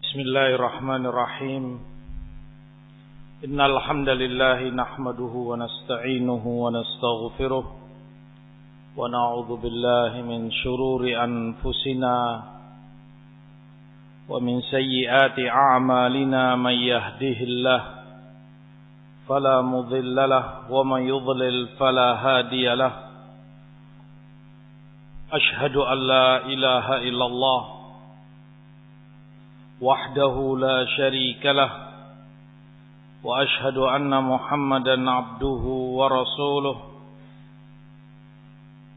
Bismillahirrahmanirrahim. Innal hamdalillah nahmaduhu wa nasta'inuhu wa nastaghfiruh wa na'udzu billahi min shururi anfusina wa min sayyiati a'malina may yahdihillah fala mudilla lahu wa man yudlil fala hadiya lahu. Ashhadu an la ilaha illallah wahdahu la syarika lah wa ashhadu anna Muhammadan abduhu wa rasuluh.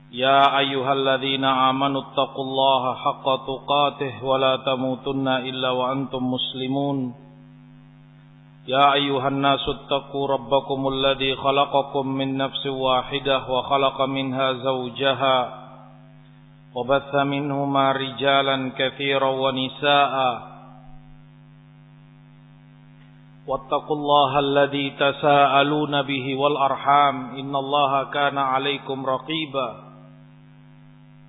Ya ayyuhalladzina amanu taqullaha haqqa tuqatih wa la tamutunna illa wa antum muslimun. Ya ayyuhan nasu taqu rabbakumul ladzi khalaqakum min nafsin wahidah wa khalaqa minha zawjaha wa batha minhuma rijalan katsiran wa nisaa'a. واتقوا الله الذي تساءلون به والأرحام إن الله كان عليكم رقيبا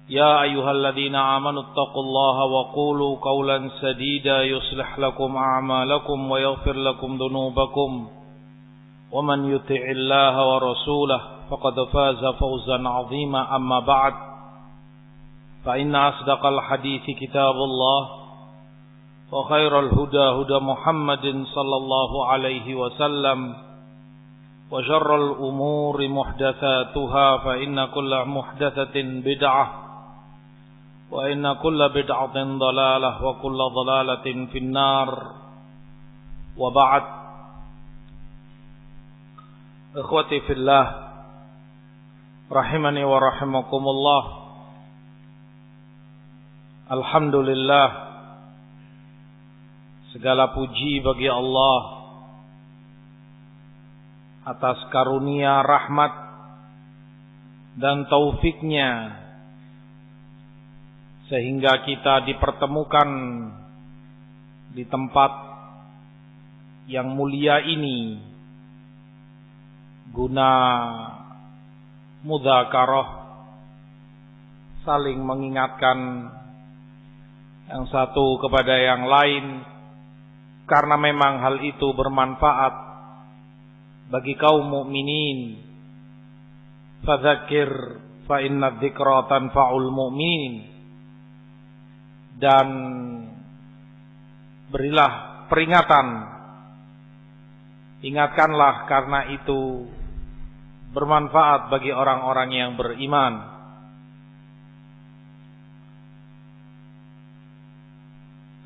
يا أيها الذين آمنوا اتقوا الله وقولوا قولا سديدا يصلح لكم أعمالكم ويغفر لكم ذنوبكم ومن يطع الله ورسوله فقد فاز فوزا عظيما أما بعد فإن أصدق الحديث كتاب الله وخير الهدى هدى محمد صلى الله عليه وسلم وشر الأمور محدثاتها فإن كل محدثة بدعة وإن كل بدعة ضلالة وكل ضلالة في النار وبعد. إخوتي في الله rahimani wa rahimakumullah. Alhamdulillah, segala puji bagi Allah atas karunia rahmat dan taufiknya sehingga kita dipertemukan di tempat yang mulia ini guna mudzakarah, saling mengingatkan yang satu kepada yang lain, karena memang hal itu bermanfaat bagi kaum mukminin. Fadzakir fa inna dzikra tanfa'ul mu'minin. Dan berilah peringatan, ingatkanlah karena itu bermanfaat bagi orang-orang yang beriman.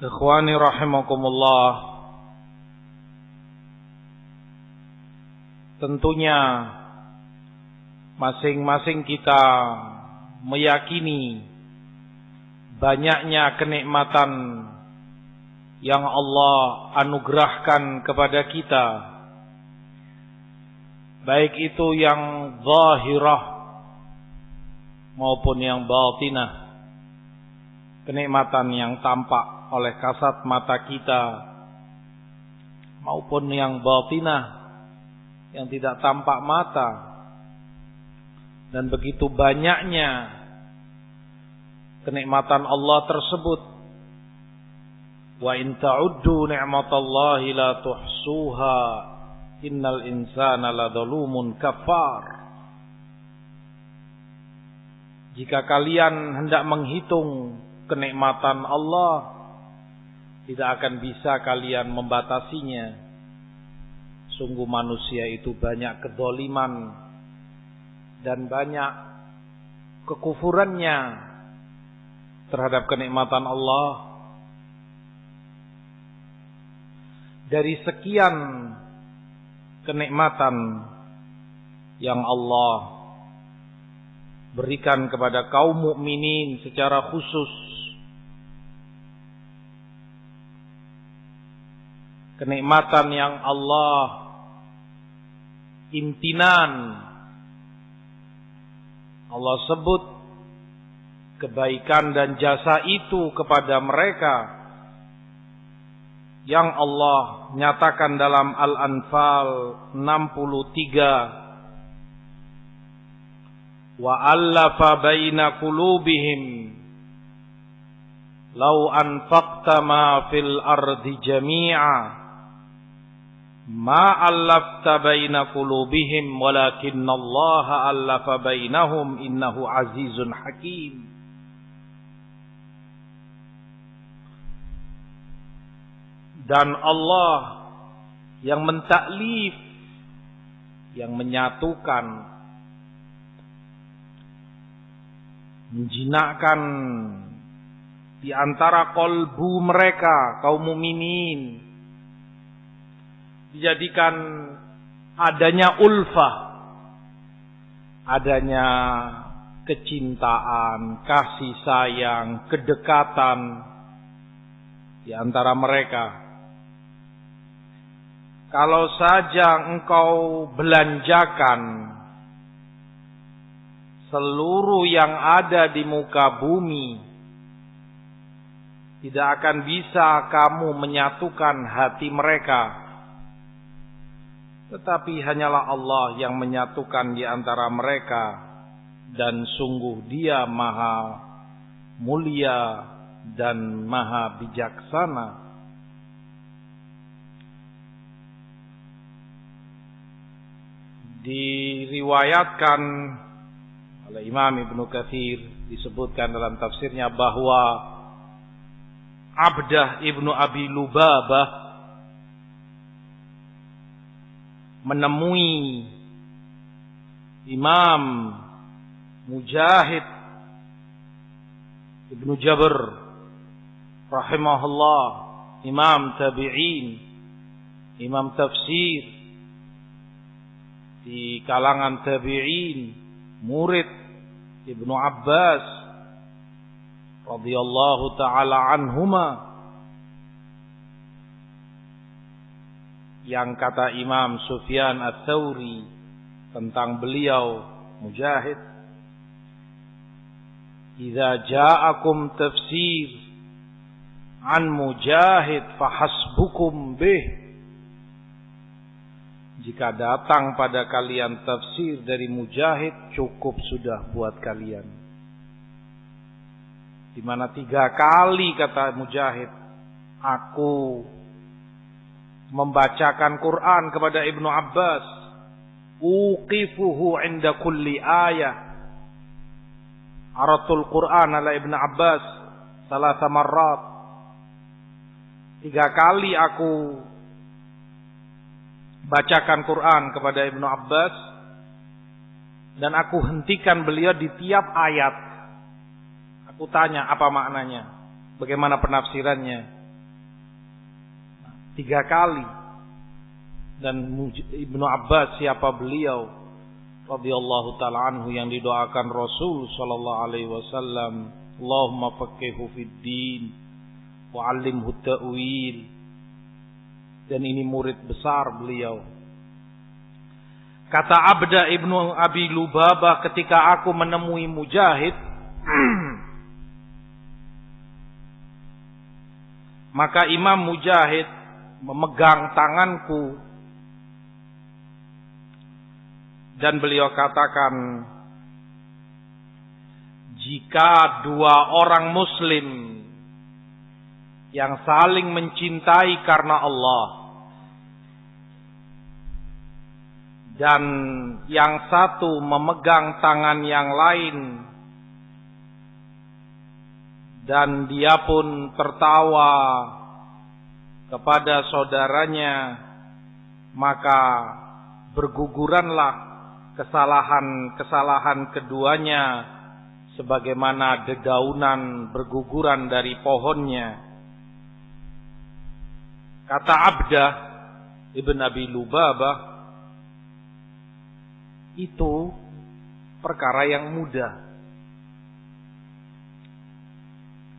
Ikhwani rahimakumullah, tentunya masing-masing kita meyakini banyaknya kenikmatan yang Allah anugerahkan kepada kita, baik itu yang zahirah maupun yang batinah, kenikmatan yang tampak oleh kasat mata kita maupun yang batinah yang tidak tampak mata. Dan begitu banyaknya kenikmatan Allah tersebut. Wa in ta'uddu ni'matallahi la tuhsuha innal insana ladzalumun kafar. Jika kalian hendak menghitung kenikmatan Allah, tidak akan bisa kalian membatasinya. Sungguh manusia itu banyak kedzaliman dan banyak kekufurannya terhadap kenikmatan Allah. Dari sekian kenikmatan yang Allah berikan kepada kaum mukminin secara khusus, kenikmatan yang Allah imtinan, Allah sebut kebaikan dan jasa itu kepada mereka yang Allah nyatakan dalam Al-Anfal 63, wa allafa baina qulubihim Lau anfaqta ma fil ardi jami'a ma allafta baina qulubihim walakinna Allah allafa bainahum innahu azizun hakim. Dan Allah yang mentaklif, yang menyatukan, menjinakkan di antara kolbu mereka, kaum mukminin, dijadikan adanya ulfah, adanya kecintaan, kasih sayang, kedekatan di antara mereka. Kalau saja engkau belanjakan seluruh yang ada di muka bumi, tidak akan bisa kamu menyatukan hati mereka. Tetapi hanyalah Allah yang menyatukan di antara mereka, dan sungguh Dia maha mulia dan maha bijaksana. Diriwayatkan oleh Imam Ibnu Katsir, disebutkan dalam tafsirnya bahwa Abdah ibnu Abi Lubabah menemui Imam Mujahid ibnu Jabr rahimahullah, imam tabi'in, imam tafsir di kalangan tabi'in, murid Ibnu Abbas radhiyallahu ta'ala anhuma, yang kata Imam Sufyan Ats-Tsauri tentang beliau Mujahid, "Idza ja'akum tafsir an Mujahid fahasbukum bih." Jika datang pada kalian tafsir dari Mujahid, cukup sudah buat kalian. Di mana 3 kali kata Mujahid, aku membacakan Quran kepada Ibnu Abbas, uqifuhu inda kulli ayah. Aratul Quran ala Ibnu Abbas salasa marrat. 3 kali aku bacakan Quran kepada Ibnu Abbas, dan aku hentikan beliau di tiap ayat. Aku tanya apa maknanya, bagaimana penafsirannya. 3 kali. Dan Ibnu Abbas, siapa beliau radhiyallahu ta'ala anhu, yang didoakan Rasul sallallahu alaihi wasallam, Allahumma faqihhu fid din wa 'allimhu ta'wil. Dan ini murid besar beliau. Kata Abda ibnu Abi Lubabah, ketika aku menemui Mujahid, maka Imam Mujahid memegang tanganku dan beliau katakan, jika 2 orang muslim yang saling mencintai karena Allah, dan yang satu memegang tangan yang lain, dan dia pun tertawa kepada saudaranya, maka berguguranlah kesalahan-kesalahan keduanya sebagaimana dedaunan berguguran dari pohonnya. Kata Abdah ibn Abi Lubabah, itu perkara yang mudah.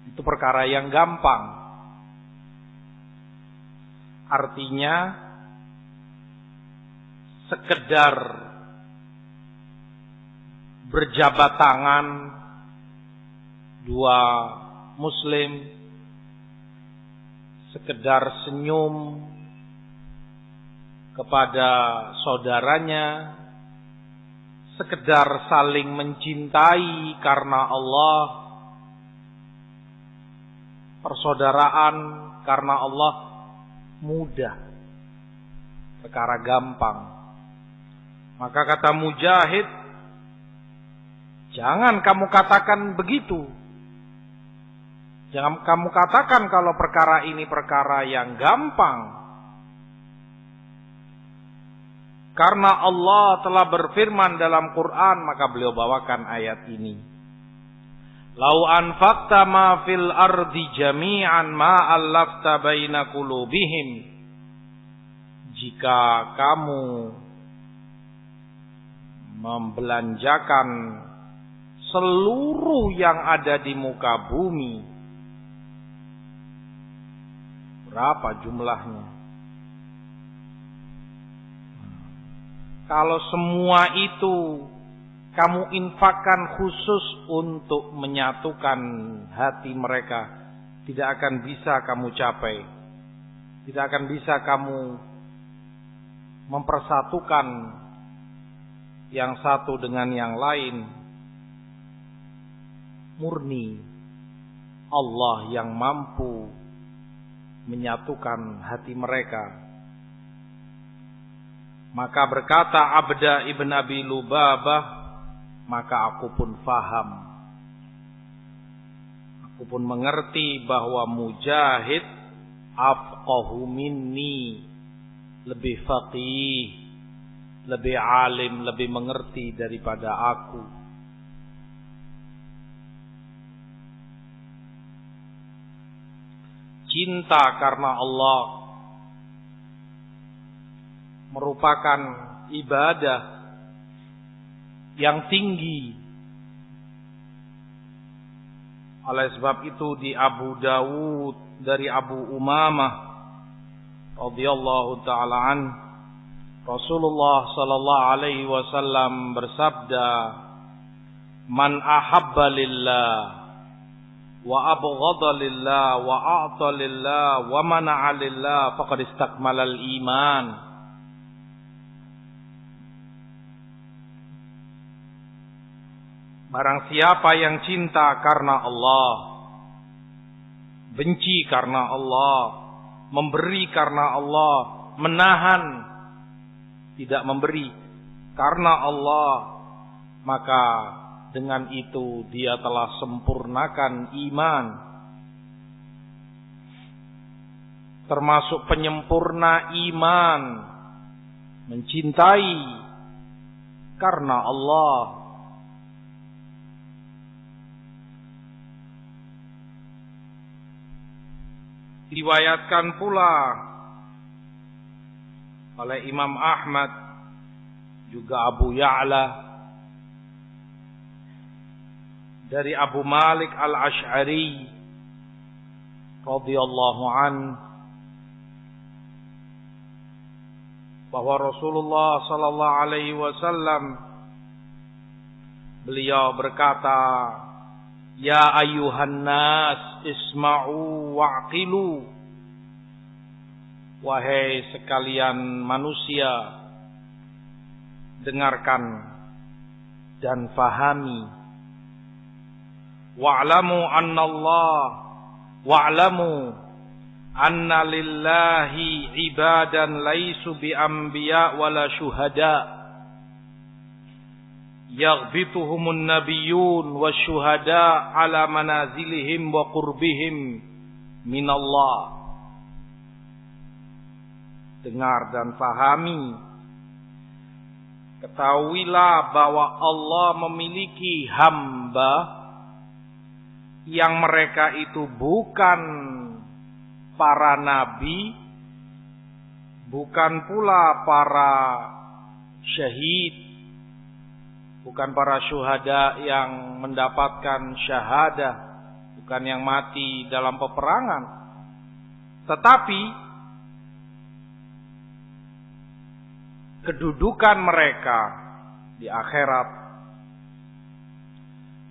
Itu perkara yang gampang. Artinya sekedar berjabat tangan 2 muslim, sekedar senyum kepada saudaranya, sekedar saling mencintai karena Allah, persaudaraan karena Allah mudah, perkara gampang. Maka kata Mujahid, jangan kamu katakan begitu. Jangan kamu katakan kalau perkara ini perkara yang gampang. Karena Allah telah berfirman dalam Quran, maka beliau bawakan ayat ini. Lau anfaqta ma fil ardi jami'an ma allafta baina qulubihim. Jika kamu membelanjakan seluruh yang ada di muka bumi, berapa jumlahnya? Kalau semua itu kamu infakkan khusus untuk menyatukan hati mereka, tidak akan bisa kamu capai. Tidak akan bisa kamu mempersatukan yang satu dengan yang lain. Murni Allah yang mampu menyatukan hati mereka. Maka berkata Abda ibn Abi Lubabah, maka aku pun faham. Aku pun mengerti bahwa Mujahid afqahu minni, lebih faqih, lebih alim, lebih mengerti daripada aku. Cinta karena Allah merupakan ibadah yang tinggi. Oleh sebab itu di Abu Dawud dari Abu Umamah radhiyallahu taala an, Rasulullah sallallahu alaihi wasallam bersabda, "Man ahabba lillah wa abghadha lillah wa a'ta lillah wa mana'a lillah faqad istakmalal iman." Barang siapa yang cinta karena Allah, benci karena Allah, memberi karena Allah, menahan tidak memberi karena Allah, maka dengan itu dia telah sempurnakan iman. Termasuk penyempurna iman, mencintai karena Allah. Diriwayatkan pula oleh Imam Ahmad, juga Abu Ya'la, dari Abu Malik Al-Asy'ari radhiyallahu an, bahwa Rasulullah sallallahu alaihi wasallam beliau berkata, "Ya ayyuhan nas, isma'u wa'qilu." Wahai sekalian manusia, dengarkan dan fahami. Wa'lamu anna Allah, wa'lamu anna lillahi ibadan laisu bi anbiya wala syuhada. Yaghbituhumun nabiyyun wasyuhada ala manazilihim wa qurbihim minallah. Dengar dan fahami. Ketahuilah bahwa Allah memiliki hamba yang mereka itu bukan para nabi, bukan pula para syahid, bukan para syuhada yang mendapatkan syahadah, bukan yang mati dalam peperangan, tetapi kedudukan mereka di akhirat,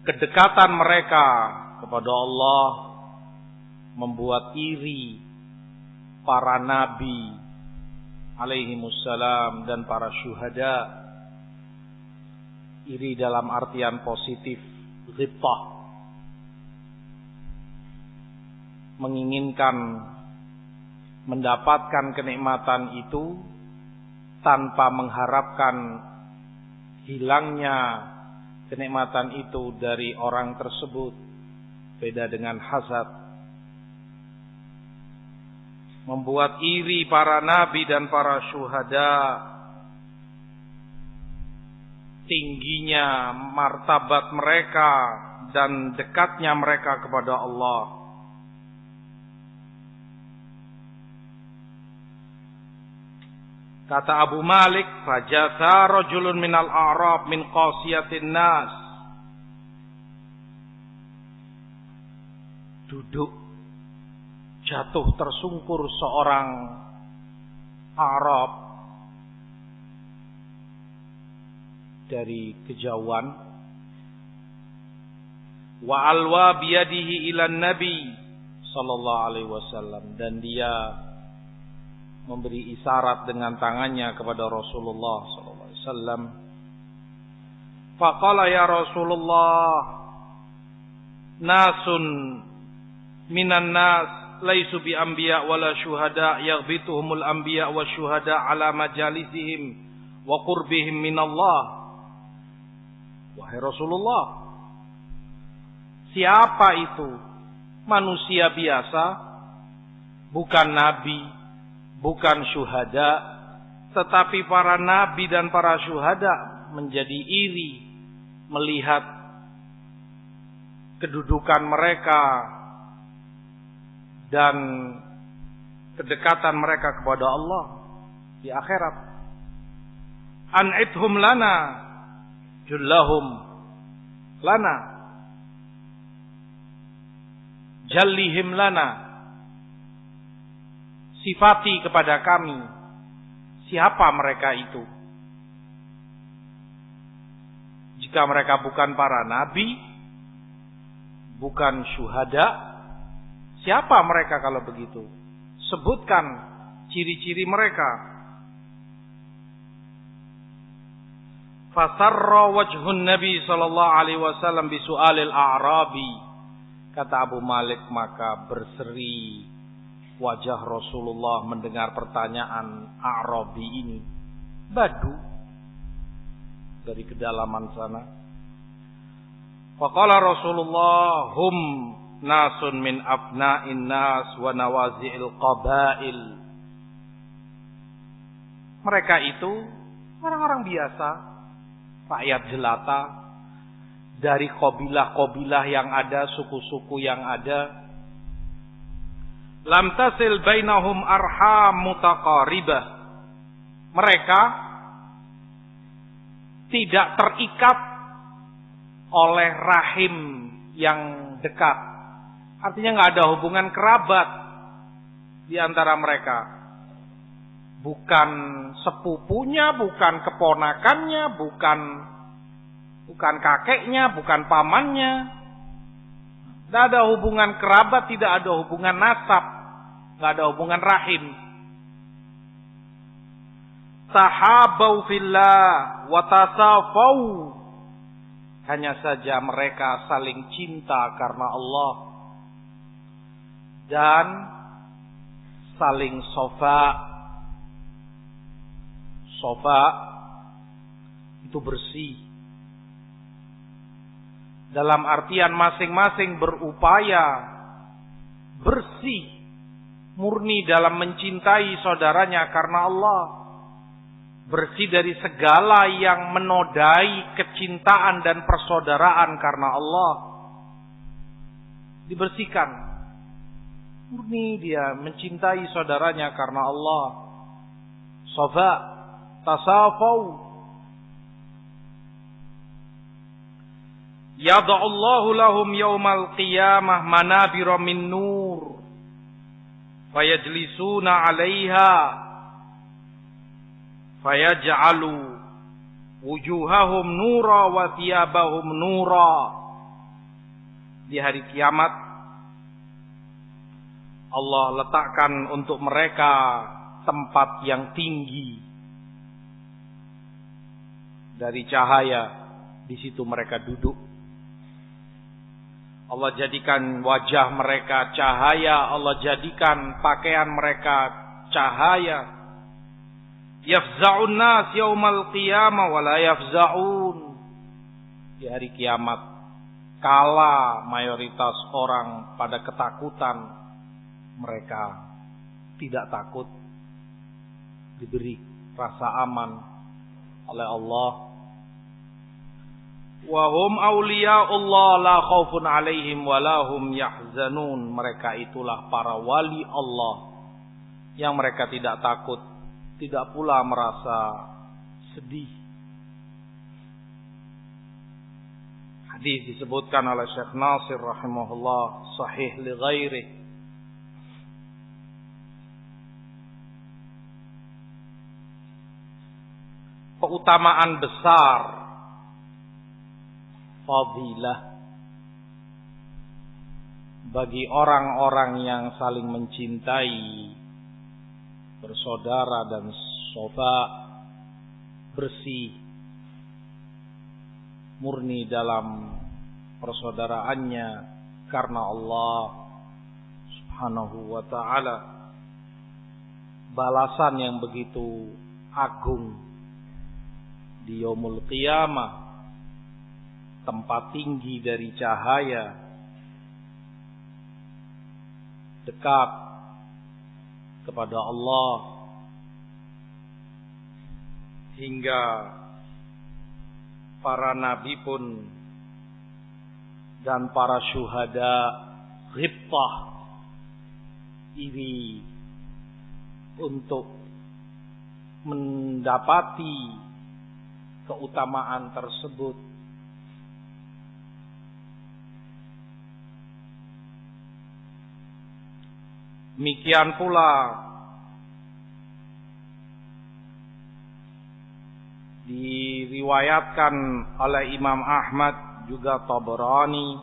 kedekatan mereka kepada Allah membuat iri para nabi alaihimussalam dan para syuhada. Iri dalam artian positif, ghibtah. menginginkan mendapatkan kenikmatan itu tanpa mengharapkan hilangnya kenikmatan itu dari orang tersebut. Beda dengan hasad, membuat iri para nabi dan para syuhada, tingginya martabat mereka dan dekatnya mereka kepada Allah. Kata Abu Malik, fajatha rajulun minal a'rab min qasiyatin nas. Duduk jatuh tersungkur seorang Arab dari kejauhan. Wa alwa biyadihi ilan nabi sallallahu alaihi wasallam, dan dia memberi isyarat dengan tangannya kepada Rasulullah sallallahu alaihi wasallam. Faqala ya Rasulullah, nasun minan nas laisu bi anbiya wala syuhada yaghbituhumul anbiya wa syuhada ala majalisihim wa qurbihim minallah. Wahai Rasulullah, siapa itu? Manusia biasa, bukan nabi, bukan syuhada, tetapi para nabi dan para syuhada menjadi iri melihat kedudukan mereka dan kedekatan mereka kepada Allah di akhirat. An'ithum lana jullahum lana jallihim lana, sifati kepada kami siapa mereka itu. Jika mereka bukan para nabi, bukan syuhada, siapa mereka kalau begitu? Sebutkan ciri-ciri mereka. Fasarra wajhun Nabi sallallahu alaihi wasallam bi su'alil a'rabi. Kata Abu Malik, maka berseri wajah Rasulullah mendengar pertanyaan A'rabi ini. Badu dari kedalaman sana. Faqala Rasulullah, hum nasun min abna'in nas wa nawazi'il qabail. Mereka itu orang-orang biasa, rakyat jelata dari kabilah-kabilah yang ada, suku-suku yang ada. Lam tasil bainahum arham mutaqaribah. Mereka tidak terikat oleh rahim yang dekat. Artinya nggak ada hubungan kerabat di antara mereka. Bukan sepupunya, bukan keponakannya, bukan kakeknya, bukan pamannya. Tidak ada hubungan kerabat, tidak ada hubungan nasab, tidak ada hubungan rahim. Tahabau fillah wa tasafau. Hanya saja mereka saling cinta karena Allah dan saling sofa. Sofa itu bersih. Dalam artian masing-masing berupaya bersih, murni dalam mencintai saudaranya karena Allah. Bersih dari segala yang menodai kecintaan dan persaudaraan karena Allah. Dibersihkan. Murni dia mencintai saudaranya karena Allah. Sofa, tasafau. Yada'allahu lahum yawmal qiyamah manabira min nur. Fayajlisuna 'alaiha. Fayaj'alu wujuhahum nura wa thiyabahum nura. Di hari kiamat Allah letakkan untuk mereka tempat yang tinggi dari cahaya. Di situ mereka duduk. Allah jadikan wajah mereka cahaya, Allah jadikan pakaian mereka cahaya. Yafza'un nas yaumal qiyamah wa la yafza'un. Di hari kiamat, kala mayoritas orang pada ketakutan, mereka tidak takut, diberi rasa aman oleh Allah. Wa hum awliya'ullah la khaufun 'alaihim wa la hum yahzanun. Mereka itulah para wali Allah yang mereka tidak takut, tidak pula merasa sedih. Hadis disebutkan oleh Syekh Nasir rahimahullah sahih li ghairihi. Keutamaan besar, fadilah bagi orang-orang yang saling mencintai, bersaudara dan sofa, bersih, murni dalam persaudaraannya karena Allah Subhanahu wa ta'ala. Balasan yang begitu agung di yaumul qiyamah, tempat tinggi dari cahaya, dekat kepada Allah, hingga para nabi pun dan para syuhada ghibtah iri untuk mendapati keutamaan tersebut. Demikian pula diriwayatkan oleh Imam Ahmad juga Tabarani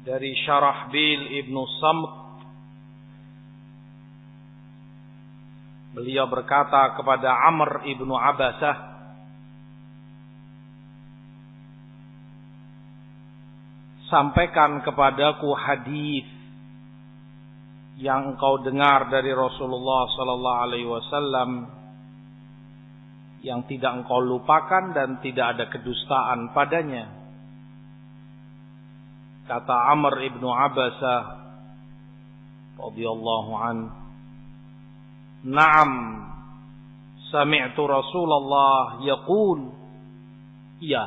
dari Syarahbil ibnu Samt. Beliau berkata kepada Amr ibnu Abasah, sampaikan kepadaku hadis yang engkau dengar dari Rasulullah sallallahu alaihi wasallam yang tidak engkau lupakan dan tidak ada kedustaan padanya. Kata Amr ibnu Abasah radhiyallahu anhu, "Na'am, sami'tu Rasulullah yaqul." Iya,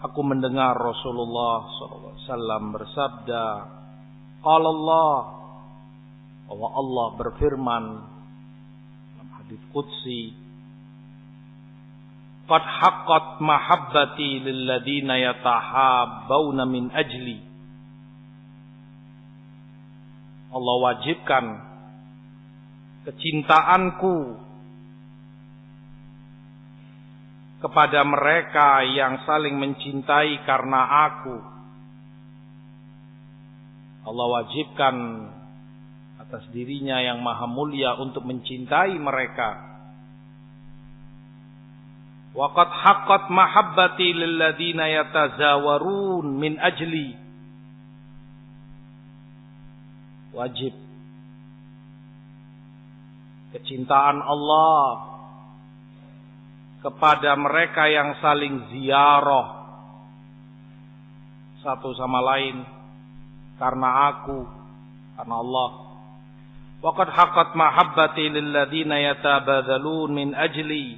aku mendengar Rasulullah sallallahu alaihi wasallam bersabda, qala Allah, bahwa Allah berfirman dalam hadits qudsi, qad haqqat mahabbati lil ladzina yatahabbawna min ajli. Allah wajibkan kecintaanku kepada mereka yang saling mencintai karena aku. Allah wajibkan atas dirinya yang maha mulia untuk mencintai mereka. Wa qad haqqat mahabbati lil ladzina yatazawarun min ajli. Wajib kecintaan Allah kepada mereka yang saling ziarah satu sama lain karena aku, karena Allah. Wa qad haqqat mahabbati lil ladzina yatabadzalun min ajli.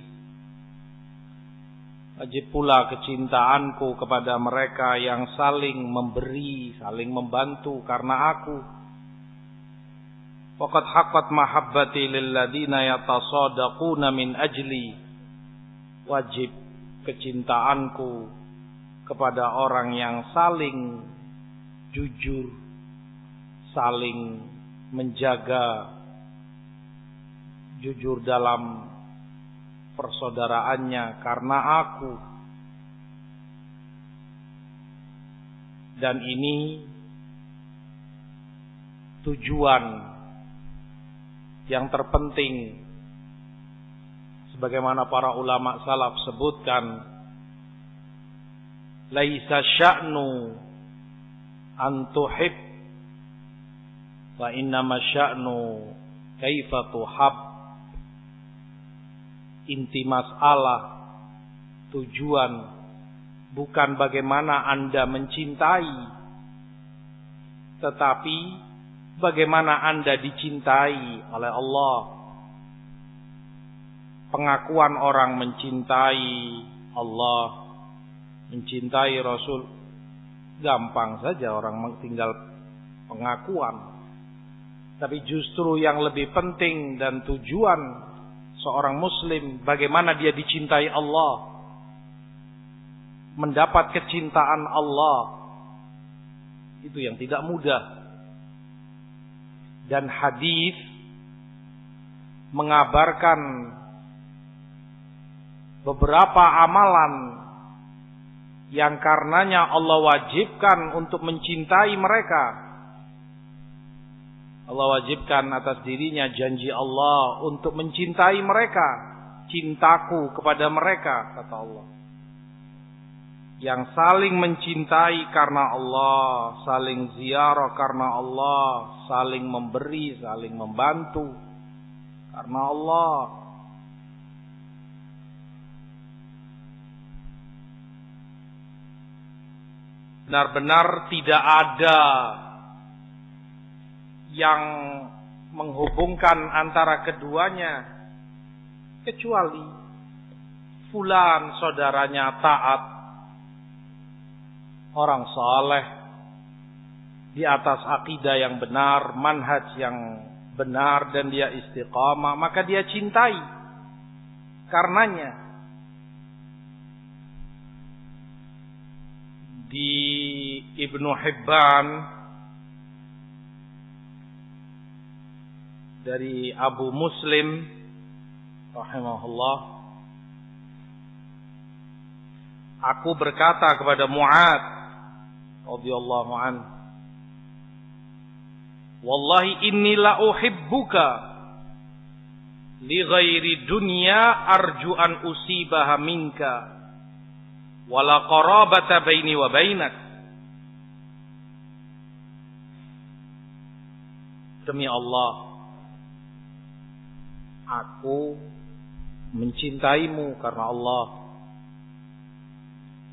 Wajib pula kecintaanku kepada mereka yang saling memberi, saling membantu karena aku. Wa qad haqqat mahabbati lil ladzina yatasaddaquna min ajli. Wajib kecintaanku kepada orang yang saling jujur, saling menjaga, jujur dalam persaudaraannya karena aku. Dan ini tujuan yang terpenting, sebagaimana para ulama salaf sebutkan, laisa sya'nu an tuhib wa innama sya'nu kaifa tuhab. Inti masalah, tujuan bukan bagaimana Anda mencintai, tetapi bagaimana Anda dicintai oleh Allah. Pengakuan orang mencintai Allah, mencintai Rasul, gampang saja orang tinggal pengakuan. Tapi justru yang lebih penting dan tujuan seorang muslim, bagaimana dia dicintai Allah, mendapat kecintaan Allah, itu yang tidak mudah. Dan hadis mengabarkan beberapa amalan yang karenanya Allah wajibkan untuk mencintai mereka. Allah wajibkan atas dirinya janji Allah untuk mencintai mereka. Cintaku kepada mereka, kata Allah. Yang saling mencintai karena Allah, saling ziarah karena Allah, saling memberi, saling membantu karena Allah. Benar-benar tidak ada yang menghubungkan antara keduanya kecuali fulan saudaranya taat, orang saleh, di atas akidah yang benar, manhaj yang benar, dan dia istiqamah, maka dia cintai karenanya. Di Ibnu Hibban dari Abu Muslim rahimahullah, aku berkata kepada Mu'ad radhiyallahu an, wallahi inni la uhibbuka li ghairi dunya arju an usibaha minka wala qarabata baini wa bainak. Demi Allah, aku mencintaimu karena Allah,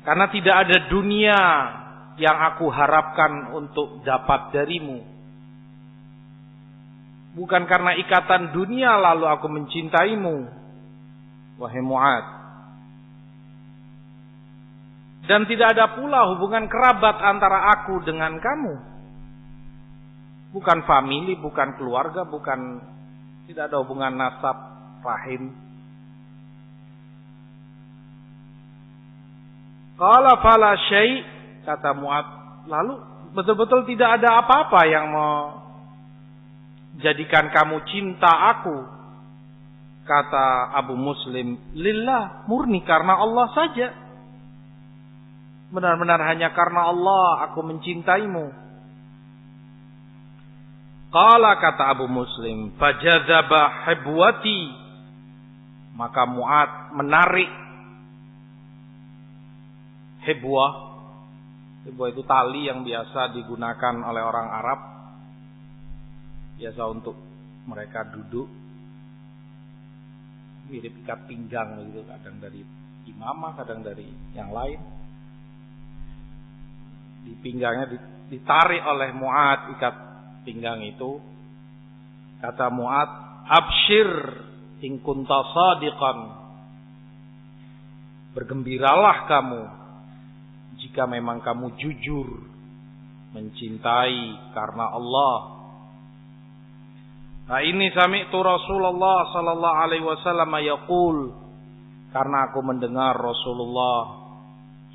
karena tidak ada dunia yang aku harapkan untuk dapat darimu. Bukan karena ikatan dunia lalu aku mencintaimu, wahai Mu'ad. Dan tidak ada pula hubungan kerabat antara aku dengan kamu. Bukan famili, bukan keluarga, tidak ada hubungan nasab rahim. Qala fala syai', kata Mu'ad, lalu betul-betul tidak ada apa-apa yang menjadikan kamu cinta aku. Kata Abu Muslim, lillah, murni karena Allah saja. Benar-benar hanya karena Allah aku mencintaimu. Qala, kata Abu Muslim, fajadzaba hibwati, maka Mu'ad menarik hibwah. Hibwah itu tali yang biasa digunakan oleh orang Arab, biasa untuk mereka duduk, mirip ikat pinggang gitu, kadang dari imamah, kadang dari yang lain. Di pinggangnya ditarik oleh Mu'ad ikat pinggang itu. Kata Mu'ad, abshir in kunta sadiqan, bergembiralah kamu jika memang kamu jujur mencintai karena Allah. Nah, ini sami'tu Rasulullah sallallahu alaihi wasallam yaqul, karena aku mendengar Rasulullah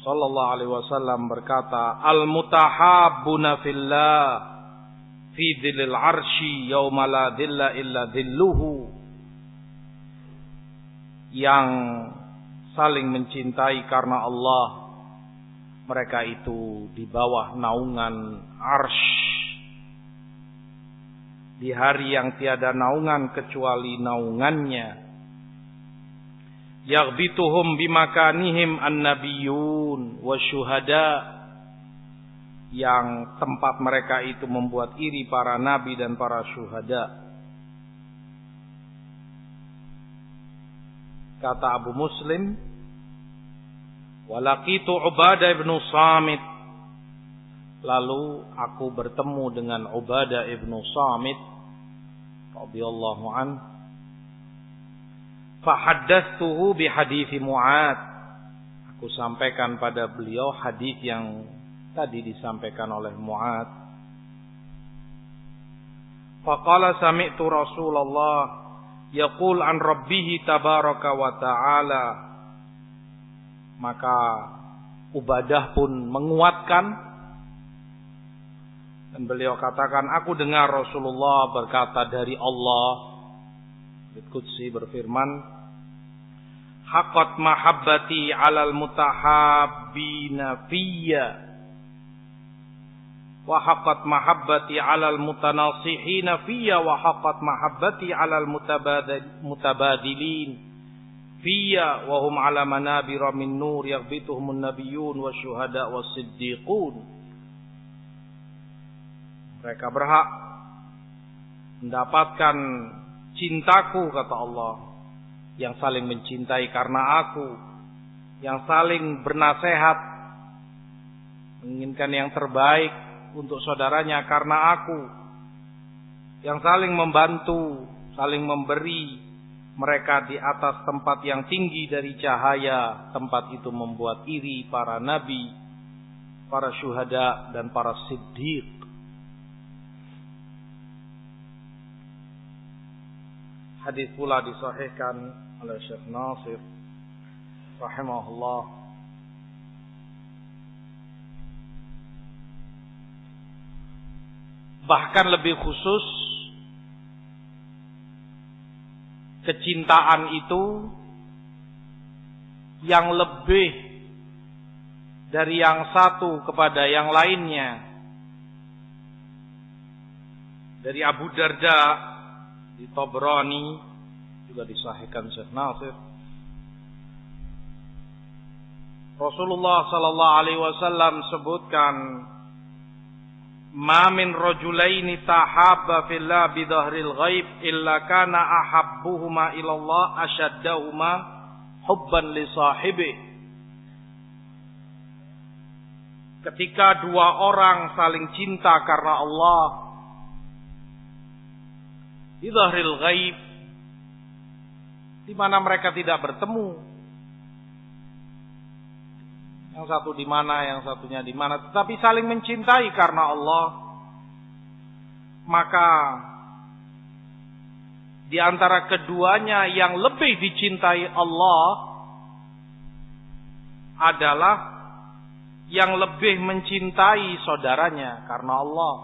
sallallahu alaihi wasallam berkata, al mutahabbuna fillah fi dhillil arsy yauma la dhilla illa dhilluhu, yang saling mencintai karena Allah, mereka itu di bawah naungan arsy di hari yang tiada naungan kecuali naungannya. yaghbituhum bimakanihim an-nabiyyun wasyuhada, yang tempat mereka itu membuat iri para nabi dan para syuhada. Kata Abu Muslim, walaqitu Ubadah ibn Samit, lalu aku bertemu dengan Ubadah ibn Samit radhiyallahu an, fahaddatsuhu bihadits Mu'adz, aku sampaikan pada beliau hadis yang tadi disampaikan oleh Mu'adz. Faqala sami'tu Rasulullah yaqul an rabbih tabaraka wa ta'ala, maka Ubadah pun menguatkan dan beliau katakan, aku dengar Rasulullah berkata dari Allah, Qudsi berfirman, haqqat mahabbati 'alal mutahabbina fiyya wa haqqat mahabbati 'alal mutanasihina fiyya wa haqqat mahabbati 'alal mutabadilin fiyya wa hum 'ala manabira min nur yaghbituhumun nabiyyun wasyuhada was-siddiqun. Mereka berhak mendapatkan cintaku, kata Allah, yang saling mencintai karena aku, yang saling bernasihat, menginginkan yang terbaik untuk saudaranya karena aku, yang saling membantu, saling memberi mereka di atas tempat yang tinggi dari cahaya. Tempat itu membuat iri para nabi, para syuhada dan para siddiq. Hadis pula disahihkan oleh Syekh Nasir rahimahullah. Bahkan lebih khusus, kecintaan itu yang lebih dari yang satu kepada yang lainnya. Dari Abu Darda di Tabrani juga disahihkan Syekh Nasir, Rasulullah sallallahu alaihi wasallam sebutkan, ma min rajulaini tahabba fillah bidhahril ghaib illa kana ahabbuhuma ila Allah ashaddahuma hubban li sahibi. Ketika dua orang saling cinta karena Allah di dhahril ghaib, di mana mereka tidak bertemu, yang satu di mana, yang satunya di mana, tetapi saling mencintai karena Allah, maka di antara keduanya yang lebih dicintai Allah adalah yang lebih mencintai saudaranya karena Allah.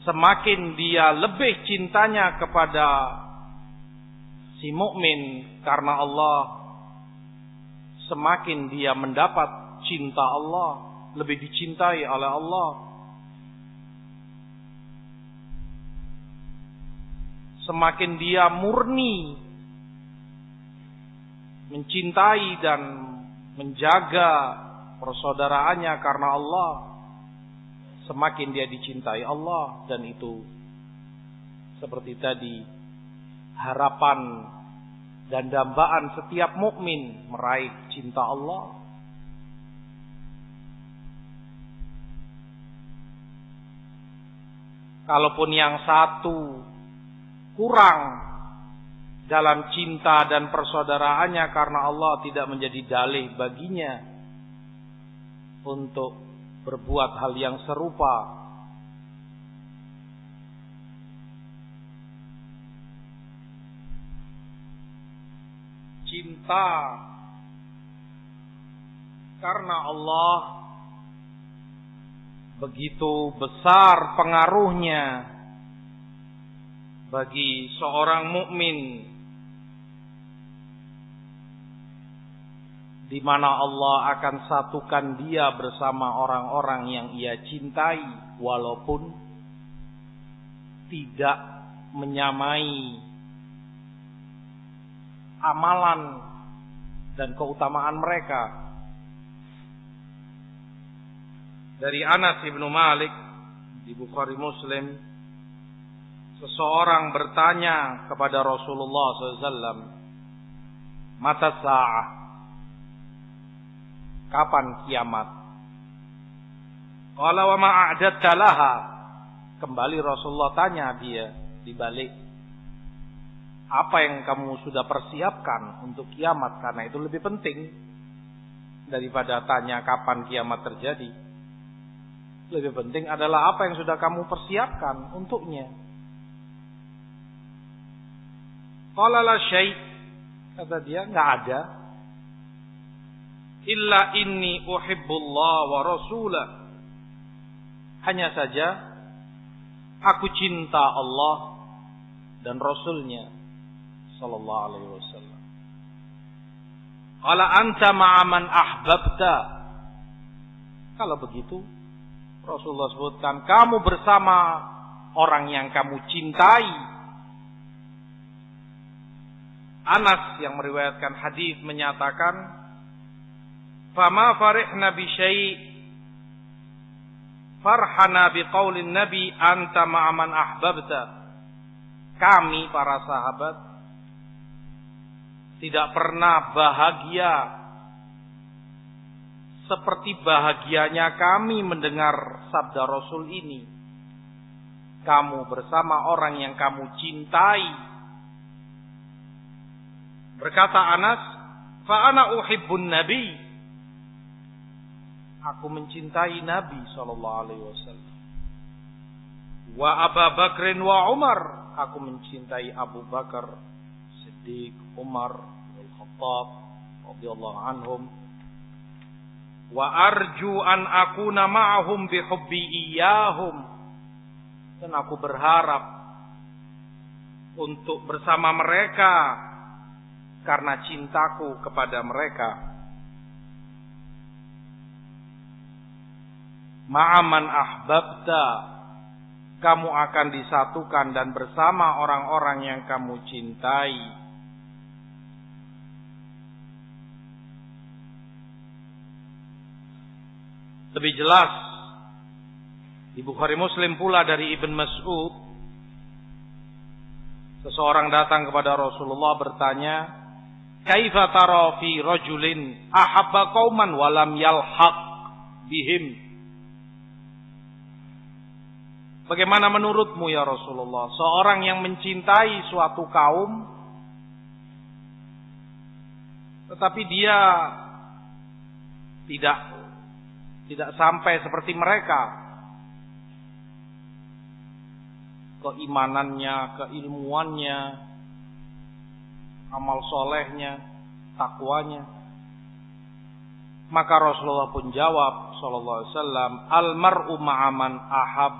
Semakin dia lebih cintanya kepada si mukmin karena Allah, semakin dia mendapat cinta Allah, lebih dicintai oleh Allah. Semakin dia murni mencintai dan menjaga persaudaraannya karena Allah, semakin dia dicintai Allah. Dan itu seperti tadi, harapan dan dambaan setiap mukmin meraih cinta Allah. Kalaupun yang satu kurang dalam cinta dan persaudaraannya karena Allah, tidak menjadi dalih baginya untuk berbuat hal yang serupa. Cinta karena Allah begitu besar pengaruhnya bagi seorang mukmin, di mana Allah akan satukan dia bersama orang-orang yang ia cintai, walaupun tidak menyamai amalan dan keutamaan mereka. Dari Anas bin Malik di Bukhari Muslim, seseorang bertanya kepada Rasulullah SAW, "Mata sa'ah?" Kapan kiamat? Qala wa ma a'dadta laha? Kembali Rasulullah tanya dia dibalik, apa yang kamu sudah persiapkan untuk kiamat? Karena itu lebih penting daripada tanya kapan kiamat terjadi. Lebih penting adalah apa yang sudah kamu persiapkan untuknya. Qala la syai', kata dia, enggak ada. Illa inni uhibbullah wa rasulah. Hanya saja aku cinta Allah dan Rasulnya sallallahu alaihi wasallam. Qala anta ma'a man ahbabta. Kalau begitu Rasulullah sebutkan, kamu bersama orang yang kamu cintai. Anas yang meriwayatkan hadis menyatakan, fama farihna bi syai' farhana bi qaulin nabi anta ma'a man ahbabta. Kami para sahabat tidak pernah bahagia seperti bahagianya kami mendengar sabda Rasul ini. Kamu bersama orang yang kamu cintai. Berkata Anas, fa ana uhibbun nabi. Aku mencintai Nabi sallallahu alaihi wasallam. Wa Abu Bakr wa Umar. Aku mencintai Abu Bakar, Siddiq, Umar, Al-Khattab radhiyallahu anhum. Wa arju an akuna ma'ahum bi hubbi iyyahum. Dan aku berharap untuk bersama mereka karena cintaku kepada mereka. Ma'aman ahbabta, kamu akan disatukan dan bersama orang-orang yang kamu cintai. Lebih jelas di Bukhari Muslim pula dari Ibn Mas'ud, seseorang datang kepada Rasulullah bertanya, kaifa tara fi rajulin ahabba qauman wa lam yalhaq bihim? Bagaimana menurutmu ya Rasulullah, seorang yang mencintai suatu kaum tetapi dia tidak sampai seperti mereka, keimanannya, keilmuannya, amal solehnya, takwanya. Maka Rasulullah pun jawab sallallahu alaihi wasallam, al mar'u ma'aman ahab.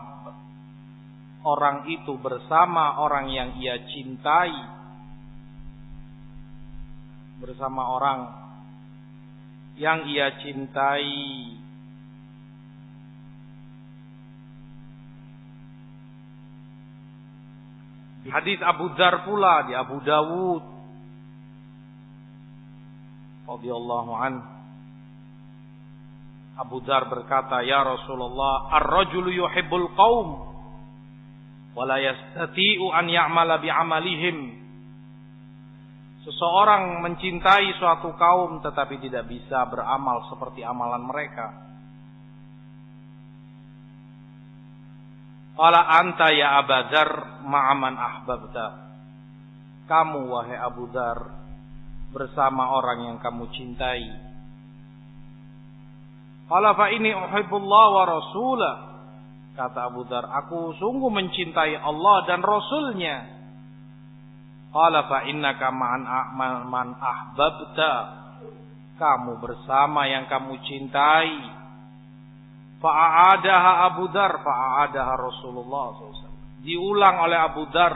Orang itu bersama orang yang ia cintai. Bersama orang yang ia cintai. Hadis Abu Dzar pula di Abu Dawud radhiyallahu anhu. Abu Dzar berkata, ya Rasulullah, ar-rajulu yuhibbul qaum wala yastati'u an ya'mala bi'amalihim. Seseorang mencintai suatu kaum tetapi tidak bisa beramal seperti amalan mereka. Qala anta ya Abu Dzar ma'aman ahbabta. Kamu wahai Abu Dzar bersama orang yang kamu cintai. Qala fa inni uhibbullah wa rasulah. Kata Abu Dzar, aku sungguh mencintai Allah dan Rasulnya. Qala fa innaka man ahbabta. Kamu bersama yang kamu cintai. Fa'adaha Abu Dzar, fa'adaha Rasulullah SAW. Diulang oleh Abu Dzar,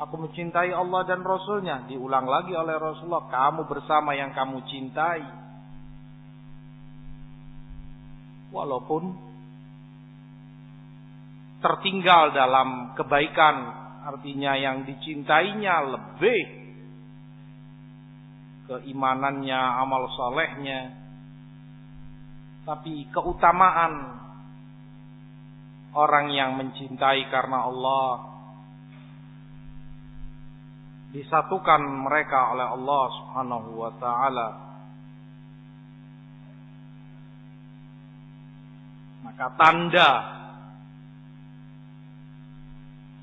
aku mencintai Allah dan Rasulnya. Diulang lagi oleh Rasulullah, kamu bersama yang kamu cintai. Walaupun tertinggal dalam kebaikan, artinya yang dicintainya lebih keimanannya, amal salehnya, tapi keutamaan orang yang mencintai karena Allah, disatukan mereka oleh Allah Subhanahu wa taala. Maka tanda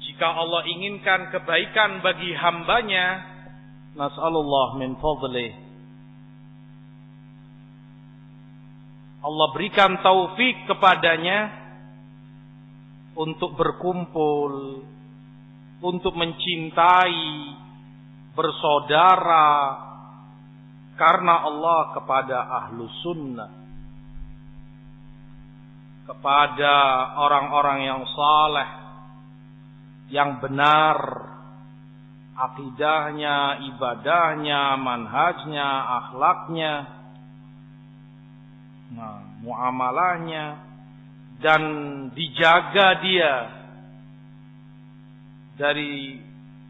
jika Allah inginkan kebaikan bagi hambanya, nas'alullah min fadlih, Allah berikan taufik kepadanya untuk berkumpul, untuk mencintai, bersaudara karena Allah kepada ahlu sunnah, kepada orang-orang yang saleh, yang benar akidahnya, ibadahnya, manhajnya, akhlaknya, muamalahnya, dan dijaga dia dari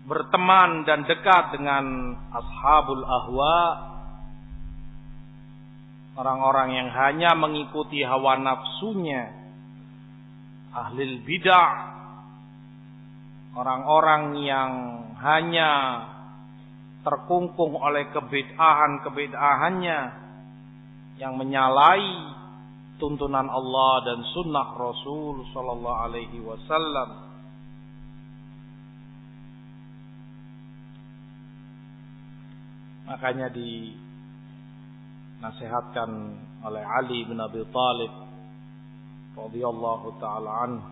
berteman dan dekat dengan ashabul ahwa, orang-orang yang hanya mengikuti hawa nafsunya, ahlul bidah, orang-orang yang hanya terkungkung oleh kebid'ahannya, yang menyalahi tuntunan Allah dan sunnah Rasul sallallahu alaihi wasallam. Makanya dinasihatkan oleh Ali bin Abi Thalib radhiyallahu taala anhu,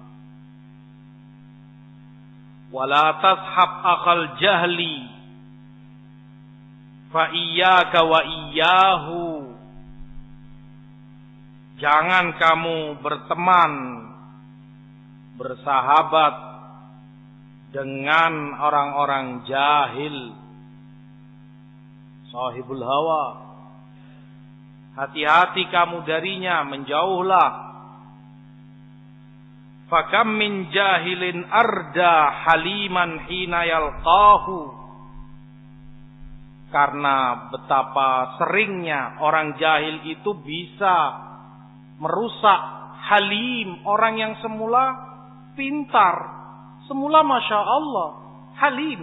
wala tashab akhal jahli fa iyyaka wa iyyahu. Jangan kamu berteman, bersahabat dengan orang-orang jahil, sahibul hawa. Hati-hati kamu darinya, menjauhlah. Fakam min jahilin arda haliman hina yalqahu. Karena betapa seringnya orang jahil itu bisa merusak halim, orang yang semula pintar, semula masya Allah halim,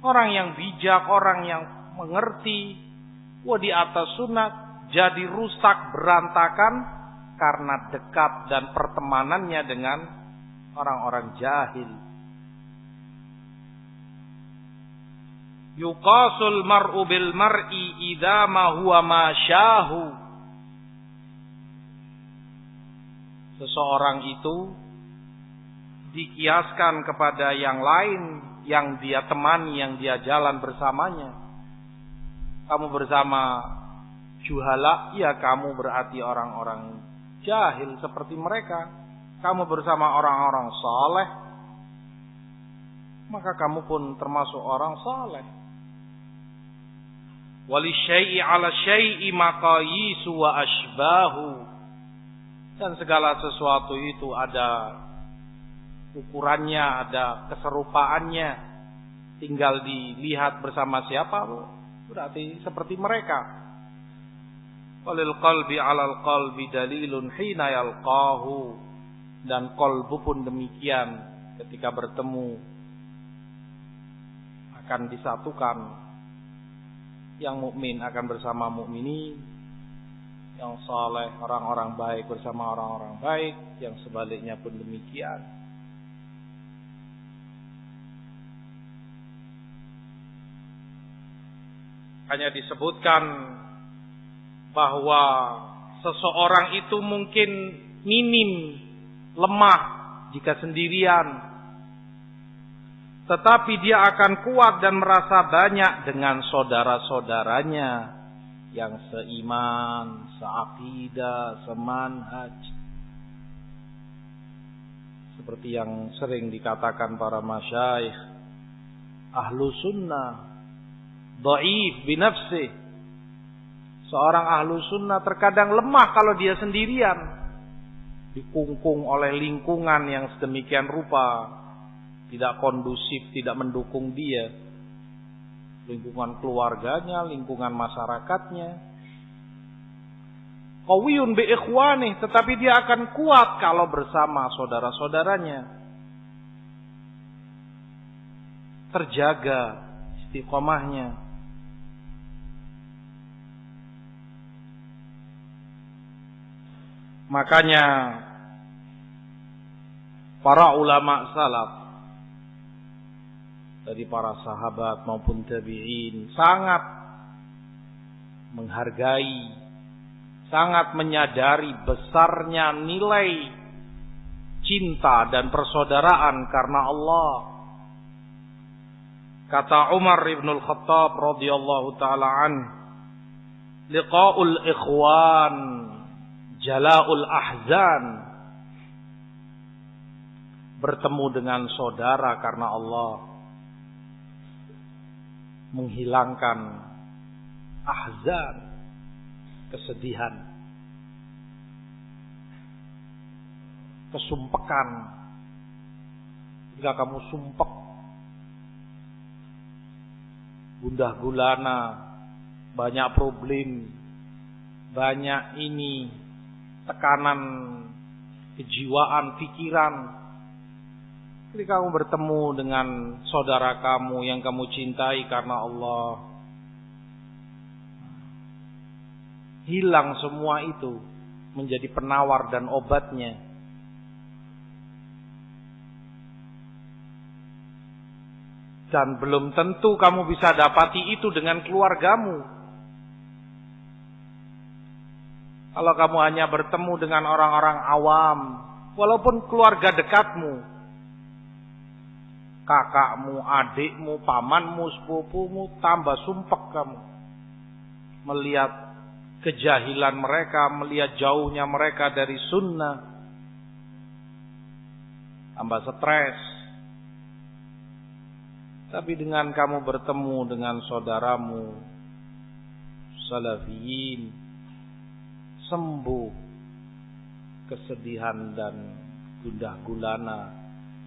orang yang bijak, orang yang mengerti, di atas sunat, jadi rusak berantakan karena dekat dan pertemanannya dengan orang-orang jahil. Yuqasul mar'u bil mar'i idza ma huwa ma syahu. Seseorang itu dikiaskan kepada yang lain yang dia temani, yang dia jalan bersamanya. Kamu bersama juhala, ya kamu berarti orang-orang jahil seperti mereka. Kamu bersama orang-orang saleh, maka kamu pun termasuk orang saleh. Walisyai'i ala syai'i maqayisu wa ashbahu. Dan segala sesuatu itu ada ukurannya, ada keserupaannya. Tinggal dilihat bersama siapa, berarti seperti mereka. Walil qalbi 'alal qalbi dalilun hina yalqahu. Dan qalbu pun demikian, ketika bertemu akan disatukan. Yang mukmin akan bersama mukminin, yang saleh, orang-orang baik bersama orang-orang baik, yang sebaliknya pun demikian. Hanya disebutkan bahwa seseorang itu mungkin minim, lemah jika sendirian, tetapi dia akan kuat dan merasa banyak dengan saudara-saudaranya yang seiman, seakidah, semanhaj. Seperti yang sering dikatakan para masyayikh, ahlu sunnah dhaif binafsih. Seorang ahlu sunnah terkadang lemah kalau dia sendirian, dikungkung oleh lingkungan yang sedemikian rupa, tidak kondusif, tidak mendukung dia. lingkungan keluarganya, lingkungan masyarakatnya. Qawiyun bi ikhwanih, tetapi dia akan kuat kalau bersama saudara-saudaranya. Terjaga istiqomahnya. Makanya para ulama salaf dari para sahabat maupun tabi'in sangat menghargai, sangat menyadari besarnya nilai cinta dan persaudaraan karena Allah. Kata Umar ibn al-Khattab radhiyallahu ta'ala anhu, liqa'ul ikhwan jala'ul ahzan. Bertemu dengan saudara karena Allah menghilangkan ahzan, kesedihan, kesumpekan. Jika kamu sumpek, gundah gulana, banyak problem, banyak ini, tekanan kejiwaan, pikiran. Ketika kamu bertemu dengan saudara kamu yang kamu cintai karena Allah, hilang semua itu, menjadi penawar dan obatnya. Dan belum tentu kamu bisa dapati itu dengan keluargamu. Kalau kamu hanya bertemu dengan orang-orang awam, walaupun keluarga dekatmu, kakakmu, adikmu, pamanmu, sepupumu, tambah sumpek kamu. Melihat kejahilan mereka, melihat jauhnya mereka dari sunnah, tambah stres. Tapi dengan kamu bertemu dengan saudaramu salafiyin, sembuh kesedihan dan gundah gulana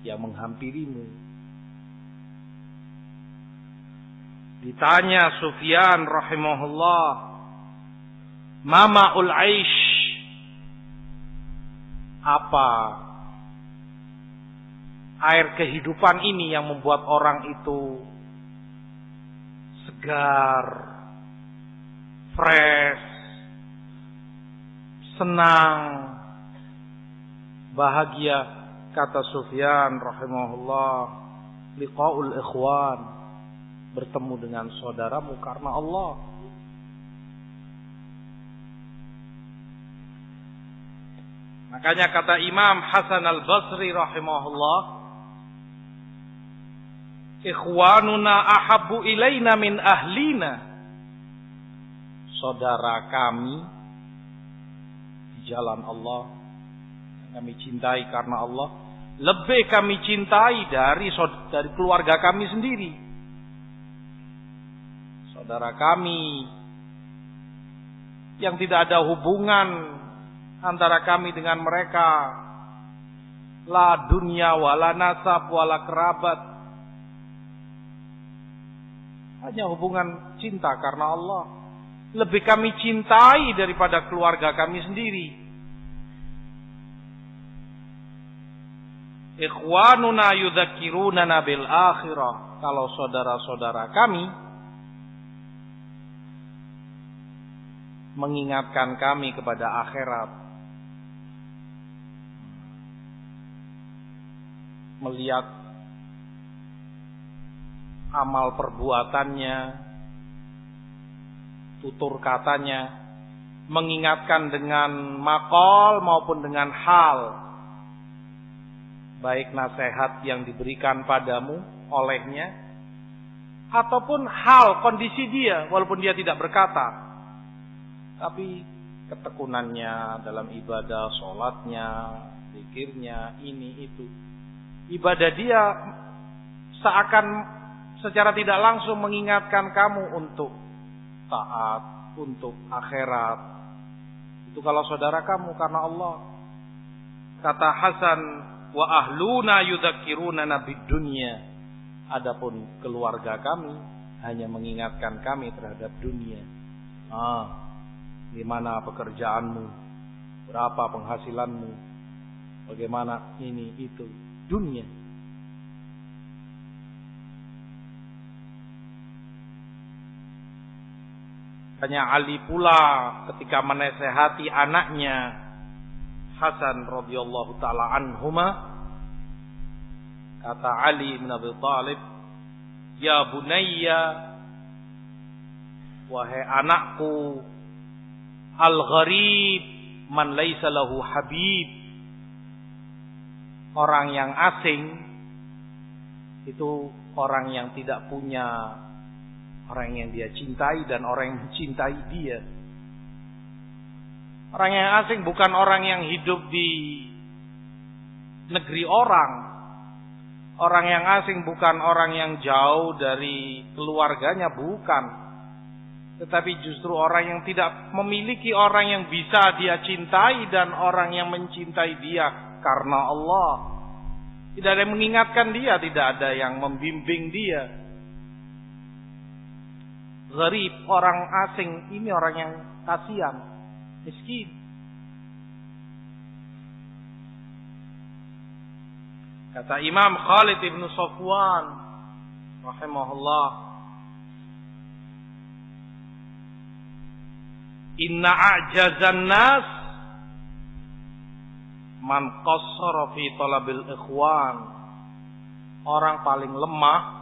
yang menghampirimu. Ditanya Sufyan rahimahullah, mama'ul aish, apa air kehidupan ini yang membuat orang itu segar, fresh, senang, bahagia? Kata Sufyan rahimahullah, liqa'ul ikhwan, bertemu dengan saudaramu karena Allah. Makanya kata Imam Hasan al-Basri rahimahullah, ikhwanuna ahabbu ilaina min ahlina. Saudara kami di jalan Allah, yang kami cintai karena Allah, lebih kami cintai dari keluarga kami sendiri. Saudara kami yang tidak ada hubungan antara kami dengan mereka, la dunya wala nasab wala kerabat, hanya hubungan cinta karena Allah, lebih kami cintai daripada keluarga kami sendiri. Ikhwanuna yudzakkirunana bil akhirah. Kalau saudara-saudara kami mengingatkan kami kepada akhirat, melihat amal perbuatannya, tutur katanya, mengingatkan dengan maqal maupun dengan hal, baik nasihat yang diberikan padamu olehnya, ataupun hal kondisi dia, walaupun dia tidak berkata, tapi ketekunannya dalam ibadah, sholatnya, zikirnya, ini itu, ibadah dia seakan secara tidak langsung mengingatkan kamu untuk taat, untuk akhirat. Itu kalau saudara kamu karena Allah. Kata Hasan, wa ahluna yudzakkirunana bid dunya. Adapun keluarga kami hanya mengingatkan kami terhadap dunia. Gimana pekerjaanmu? Berapa penghasilanmu? Bagaimana ini itu? Dunia. Hanya Ali pula ketika menasehati anaknya Hasan radhiyallahu taala anhuma, kata Ali bin Abi Thalib, "Ya bunayya, wahai anakku, al-gharib man laisa lahu habib." Orang yang asing itu orang yang tidak punya orang yang dia cintai dan orang yang mencintai dia. Orang yang asing bukan orang yang hidup di negeri orang. Orang yang asing bukan orang yang jauh dari keluarganya, bukan. Tetapi justru orang yang tidak memiliki orang yang bisa dia cintai dan orang yang mencintai dia karena Allah. Tidak ada yang mengingatkan dia, tidak ada yang membimbing dia. Gharib, orang asing, ini orang yang kasihan, miskin. Kata Imam Khalid ibn Safwan rahimahullah, "Inna a'jazan nas man qassara fi talabil ikhwan." Orang paling lemah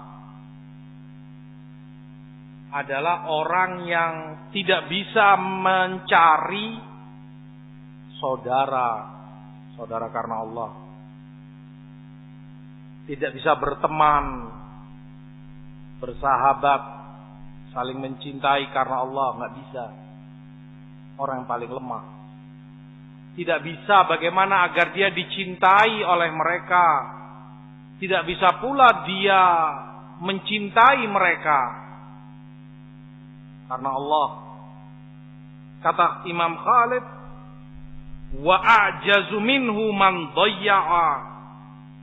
adalah orang yang tidak bisa mencari saudara karena Allah. Tidak bisa berteman, bersahabat, saling mencintai karena Allah, nggak bisa. Orang yang paling lemah. Tidak bisa bagaimana agar dia dicintai oleh mereka. Tidak bisa pula dia mencintai mereka karena Allah. Kata Imam Khalid, "Wa a'jazu minhu man dhayya'a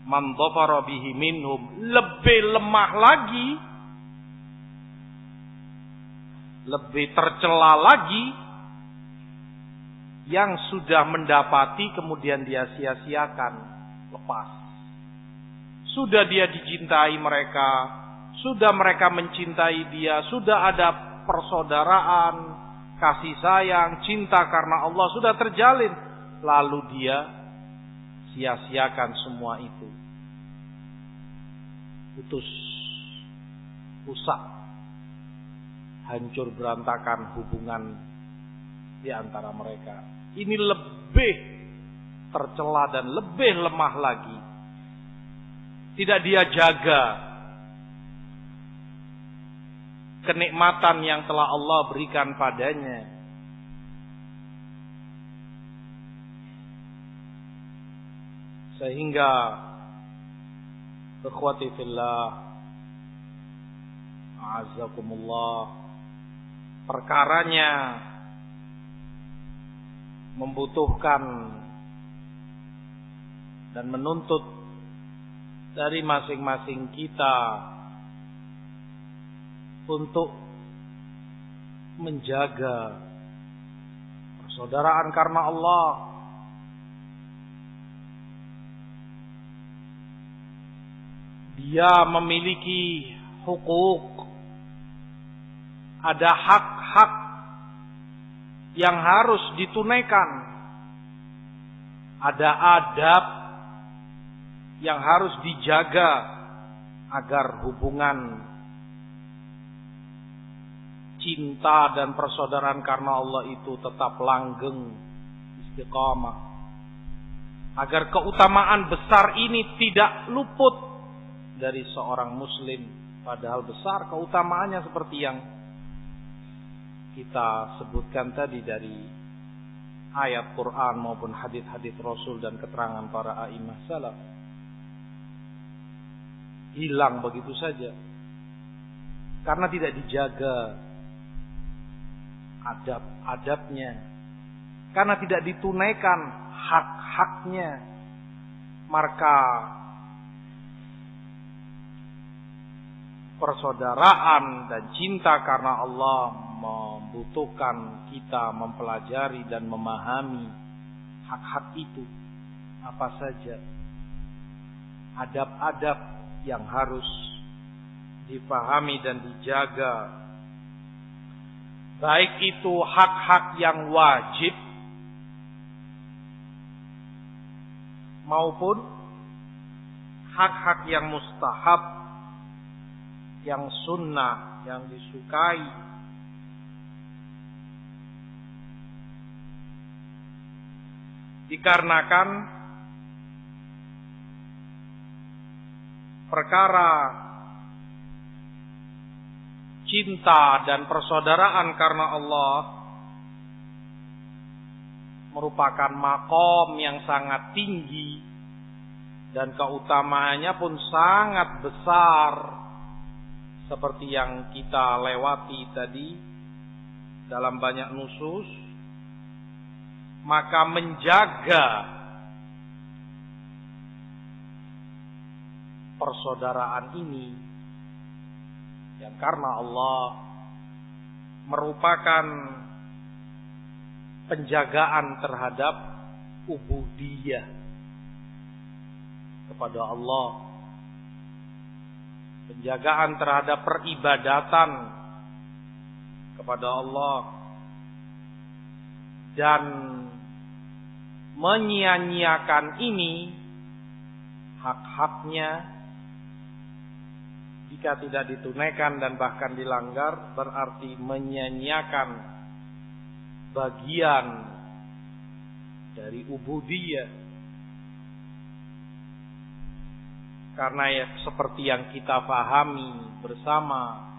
man dhafara bihi minhum." Lebih lemah lagi, lebih tercela lagi yang sudah mendapati kemudian dia sia-siakan, lepas. Sudah dia dicintai mereka, sudah mereka mencintai dia, sudah ada persaudaraan, kasih sayang, cinta karena Allah sudah terjalin, lalu dia sia-siakan semua itu. Putus, rusak, hancur berantakan hubungan di antara mereka. Ini lebih tercela dan lebih lemah lagi. Tidak dia jaga kenikmatan yang telah Allah berikan padanya. Sehingga ikhwati fillah, a'azzakumullah, perkaranya membutuhkan dan menuntut dari masing-masing kita untuk menjaga persaudaraan karena Allah. Dia memiliki hukuk, ada hak-hak yang harus ditunaikan, ada adab yang harus dijaga agar hubungan cinta dan persaudaraan karena Allah itu tetap langgeng, istiqamah. Agar keutamaan besar ini tidak luput dari seorang muslim. Padahal besar keutamaannya seperti yang kita sebutkan tadi dari ayat Quran maupun hadits-hadits Rasul dan keterangan para a'imah salaf. Hilang begitu saja karena tidak dijaga adab-adabnya, karena tidak ditunaikan hak-haknya, maka persaudaraan dan cinta karena Allah membutuhkan kita mempelajari dan memahami hak-hak itu apa saja, adab-adab yang harus dipahami dan dijaga, baik itu hak-hak yang wajib maupun hak-hak yang mustahab, yang sunnah, yang disukai. Dikarenakan perkara cinta dan persaudaraan karena Allah merupakan makom yang sangat tinggi dan keutamaannya pun sangat besar, seperti yang kita lewati tadi dalam banyak nusus. Maka menjaga persaudaraan ini yang karena Allah merupakan penjagaan terhadap ubudiyah kepada Allah, penjagaan terhadap peribadatan kepada Allah, dan menyia-nyiakan ini hak-haknya jika tidak ditunaikan dan bahkan dilanggar, berarti menyia-nyiakan bagian dari ubudiyah. Karena ya, seperti yang kita pahami bersama,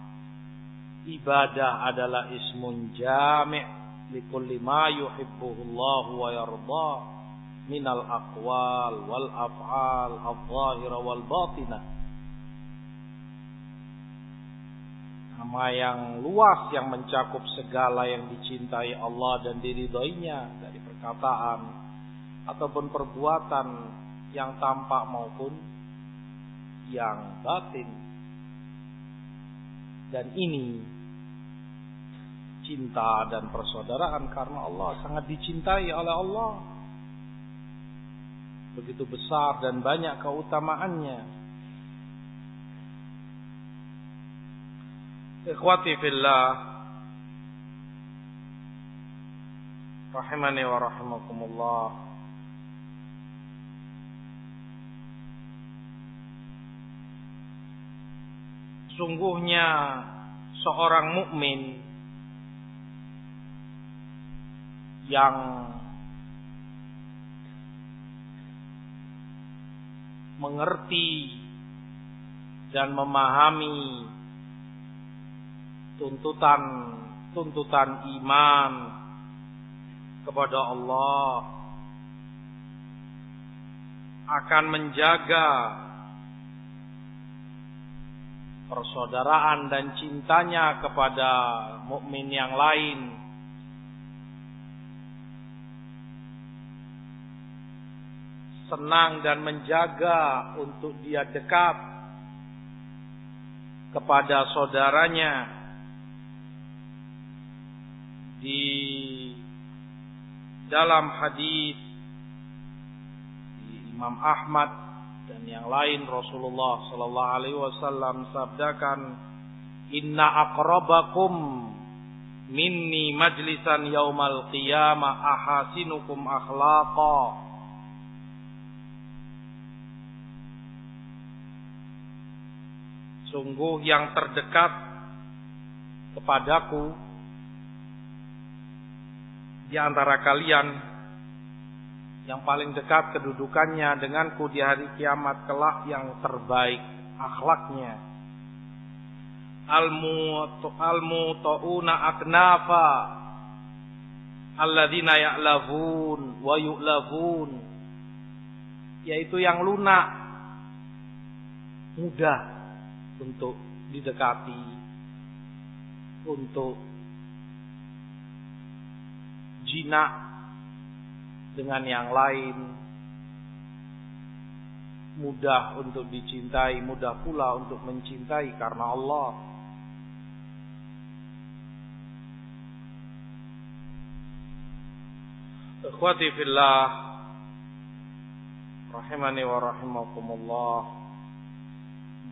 ibadah adalah ismun jami' likulli ma yuhibbuhullahu wa yarda minal aqwal wal af'al adh-dhahira wal batinah. Nama yang luas yang mencakup segala yang dicintai Allah dan diridhoinya dari perkataan ataupun perbuatan yang tampak maupun yang batin. Dan ini cinta dan persaudaraan karena Allah sangat dicintai oleh Allah, begitu besar dan banyak keutamaannya. Ikhwati fillah, rahimani wa rahimakumullah. Sungguhnya seorang mukmin yang mengerti dan memahami tuntutan iman kepada Allah akan menjaga persaudaraan dan cintanya kepada mukmin yang lain, senang dan menjaga untuk dia dekat kepada saudaranya. Di dalam hadis Imam Ahmad dan yang lain, Rasulullah sallallahu alaihi wasallam sabdakan, inna aqrabakum minni majlisan yaumal qiyamah ahasinukum akhlaqa. Sungguh yang terdekat kepadaku di antara kalian, yang paling dekat kedudukannya denganku di hari kiamat kelak, yang terbaik akhlaknya. Al-mu'ta'una aknafa alladzina ya'lafun wa yu'lafun, yaitu yang lunak, mudah untuk didekati, untuk jinak dengan yang lain, mudah untuk dicintai, mudah pula untuk mencintai karena Allah. Ikhwati fillah, rahimani wa rahimakumullah.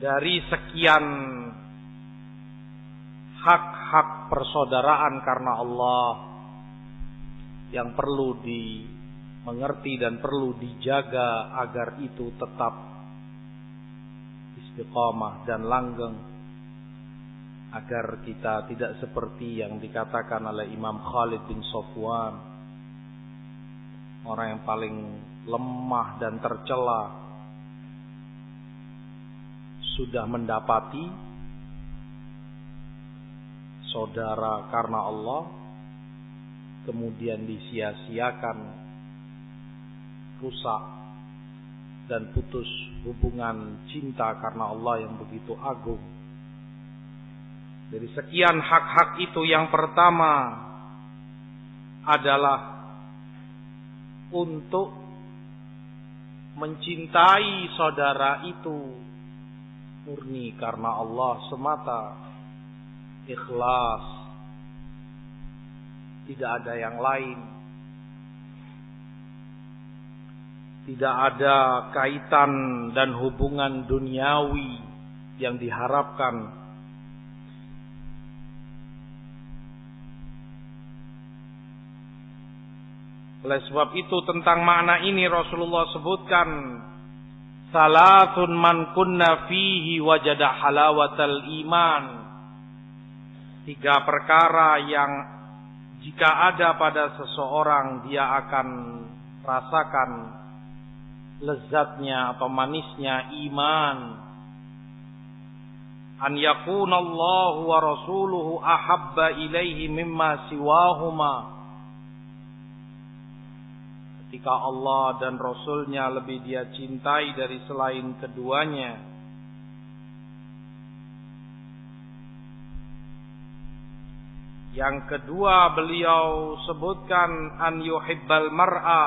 Dari sekian hak-hak persaudaraan karena Allah yang perlu dimengerti dan perlu dijaga agar itu tetap istiqamah dan langgeng, agar kita tidak seperti yang dikatakan oleh Imam Khalid bin Safwan, orang yang paling lemah dan tercela, sudah mendapati saudara karena Allah, kemudian disia-siakan, rusak dan putus hubungan cinta karena Allah yang begitu agung. Dari sekian hak-hak itu, yang pertama adalah untuk mencintai saudara itu murni karena Allah semata, ikhlas, tidak ada yang lain, tidak ada kaitan dan hubungan duniawi yang diharapkan. Oleh sebab itu, tentang makna ini Rasulullah sebutkan, salatun man kunna fihi wajada halawatal iman. 3 perkara yang jika ada pada seseorang dia akan rasakan lezatnya atau manisnya iman. An yakunallahu wa rasuluhu ahabba ilaihi mimma siwahuma. Ketika Allah dan Rasulnya lebih dia cintai dari selain keduanya. Yang kedua beliau sebutkan, an yuhibbal mar'a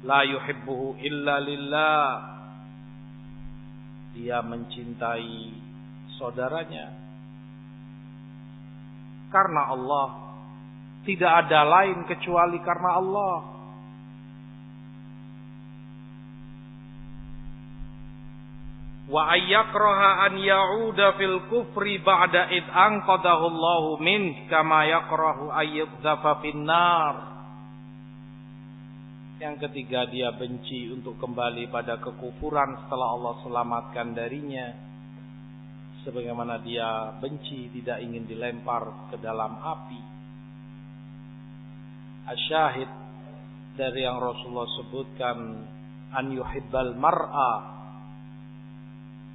la yuhibbuhu illa lillah. Dia mencintai saudaranya karena Allah, tidak ada lain kecuali karena Allah. Wa ayyakraha an ya'uda fil kufri ba'da id anqadahu Allahu min kama yakrahu ayyudzafa finnar. Yang ketiga, dia benci untuk kembali pada kekufuran setelah Allah selamatkan darinya, sebagaimana dia benci tidak ingin dilempar ke dalam api. Asyahid dari yang Rasulullah sebutkan, an yuhibbal mar'a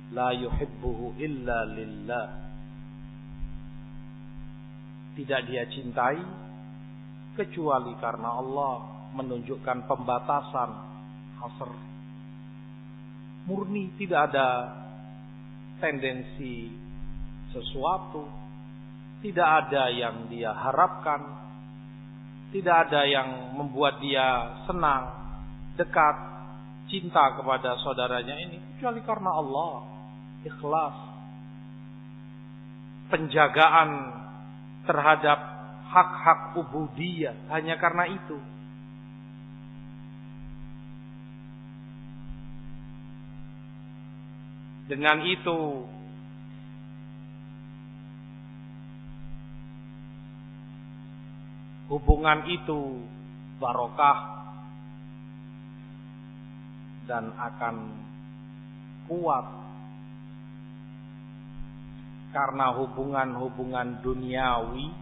la yuhibbuhu illa lillah. Tidak dia cintai kecuali karena Allah, menunjukkan pembatasan, hasr, murni, tidak ada tendensi sesuatu, tidak ada yang dia harapkan, tidak ada yang membuat dia senang, dekat, cinta kepada saudaranya ini, kecuali karena Allah. Ikhlas, penjagaan terhadap hak-hak ubudiyah hanya karena itu. Dengan itu hubungan itu barokah dan akan kuat. Karena hubungan-hubungan duniawi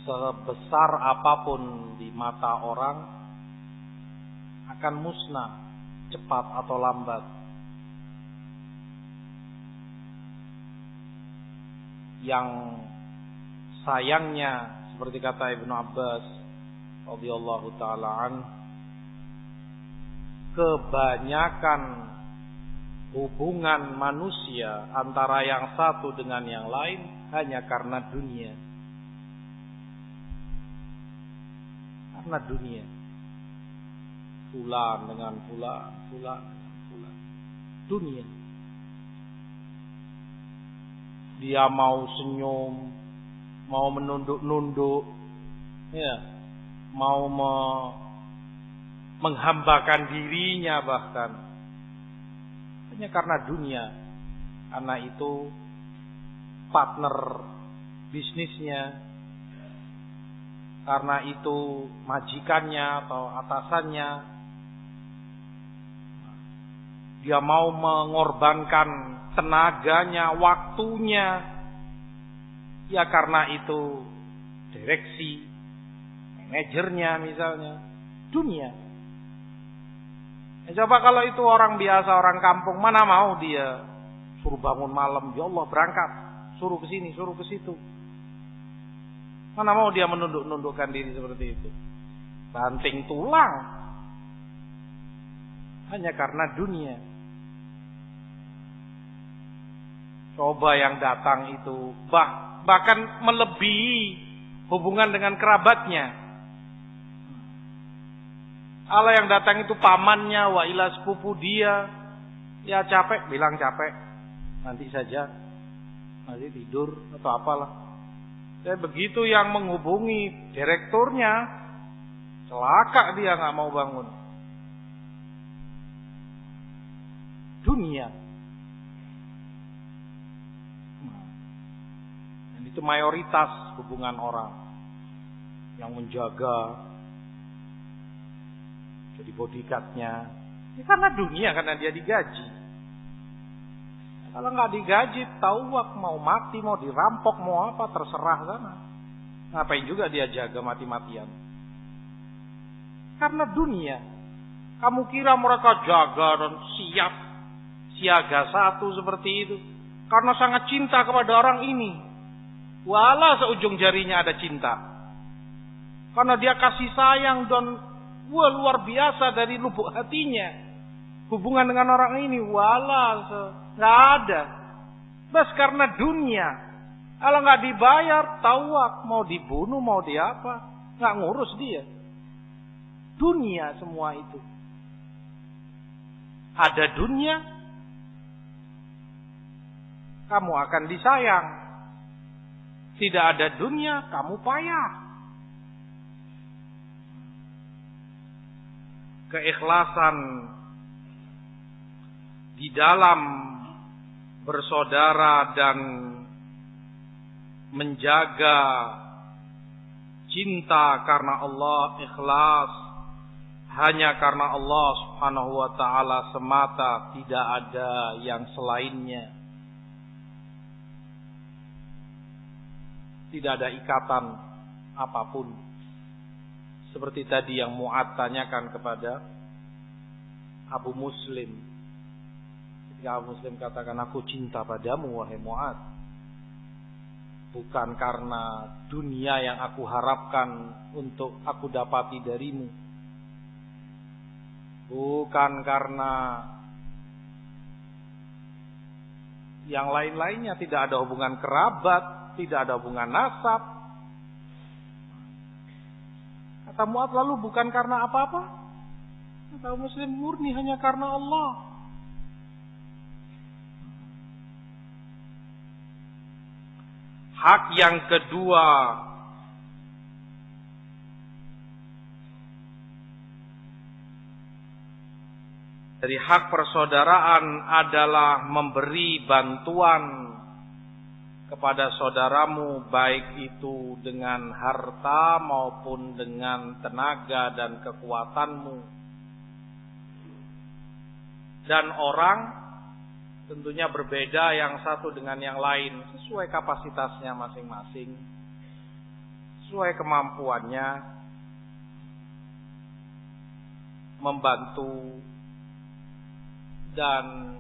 sebesar apapun di mata orang akan musnah cepat atau lambat. Yang sayangnya, seperti kata Ibnu Abbas radhiyallahu taala an, kebanyakan hubungan manusia antara yang satu dengan yang lain hanya karena dunia. Karena dunia. Fulan dengan fulan, fulan dengan fulan. Dunia. Dia mau senyum, mau menunduk-nunduk, ya, mau menghambakan dirinya bahkan hanya karena dunia. Karena itu partner bisnisnya, karena itu majikannya atau atasannya. Dia mau mengorbankan tenaganya, waktunya, ya karena itu direksi, manajernya misalnya, dunia. Ya, coba kalau itu orang biasa, orang kampung, mana mau dia suruh bangun malam, ya Allah berangkat, suruh ke sini, suruh ke situ. Mana mau dia menunduk-nundukkan diri seperti itu. Banting tulang hanya karena dunia. Coba yang datang itu bahkan melebihi hubungan dengan kerabatnya. Allah yang datang itu pamannya, wa ila sepupu dia. Ya capek, bilang capek. Nanti saja, nanti tidur atau apalah. Dan begitu yang menghubungi direkturnya, celaka dia nggak mau bangun. Dunia. Dan itu mayoritas hubungan orang yang menjaga jadi bodyguardnya. Ya karena dunia, karena dia digaji. Kalau nggak digaji, tauak mau mati, mau dirampok, mau apa, terserah sana. Ngapain juga dia jaga mati-matian? Karena dunia. Kamu kira mereka jaga dan siap, siaga satu seperti itu? Karena sangat cinta kepada orang ini. Walah seujung jarinya ada cinta. Karena dia kasih sayang dan luar biasa dari lubuk hatinya. Hubungan dengan orang ini, walah nggak ada. Bas karena dunia. Kalau nggak dibayar, tawak, mau dibunuh, mau diapa, nggak ngurus dia. Dunia semua itu. Ada dunia, kamu akan disayang. Tidak ada dunia, kamu payah. Keikhlasan di dalam bersaudara dan menjaga cinta karena Allah, ikhlas hanya karena Allah Subhanahu wa ta'ala semata, tidak ada yang selainnya. Tidak ada ikatan apapun. Seperti tadi yang Mu'ad tanyakan kepada Abu Muslim. Ketika Abu Muslim katakan, aku cinta padamu wahai Mu'ad, bukan karena dunia yang aku harapkan untuk aku dapati darimu, bukan karena yang lain-lainnya, tidak ada hubungan kerabat, tidak ada hubungan nasab. Kata Mu'ad, lalu bukan karena apa-apa? Kata Muslim, murni hanya karena Allah. Hak yang kedua dari hak persaudaraan adalah memberi bantuan kepada saudaramu, baik itu dengan harta maupun dengan tenaga dan kekuatanmu. Dan orang tentunya berbeda yang satu dengan yang lain, sesuai kapasitasnya masing-masing, sesuai kemampuannya membantu dan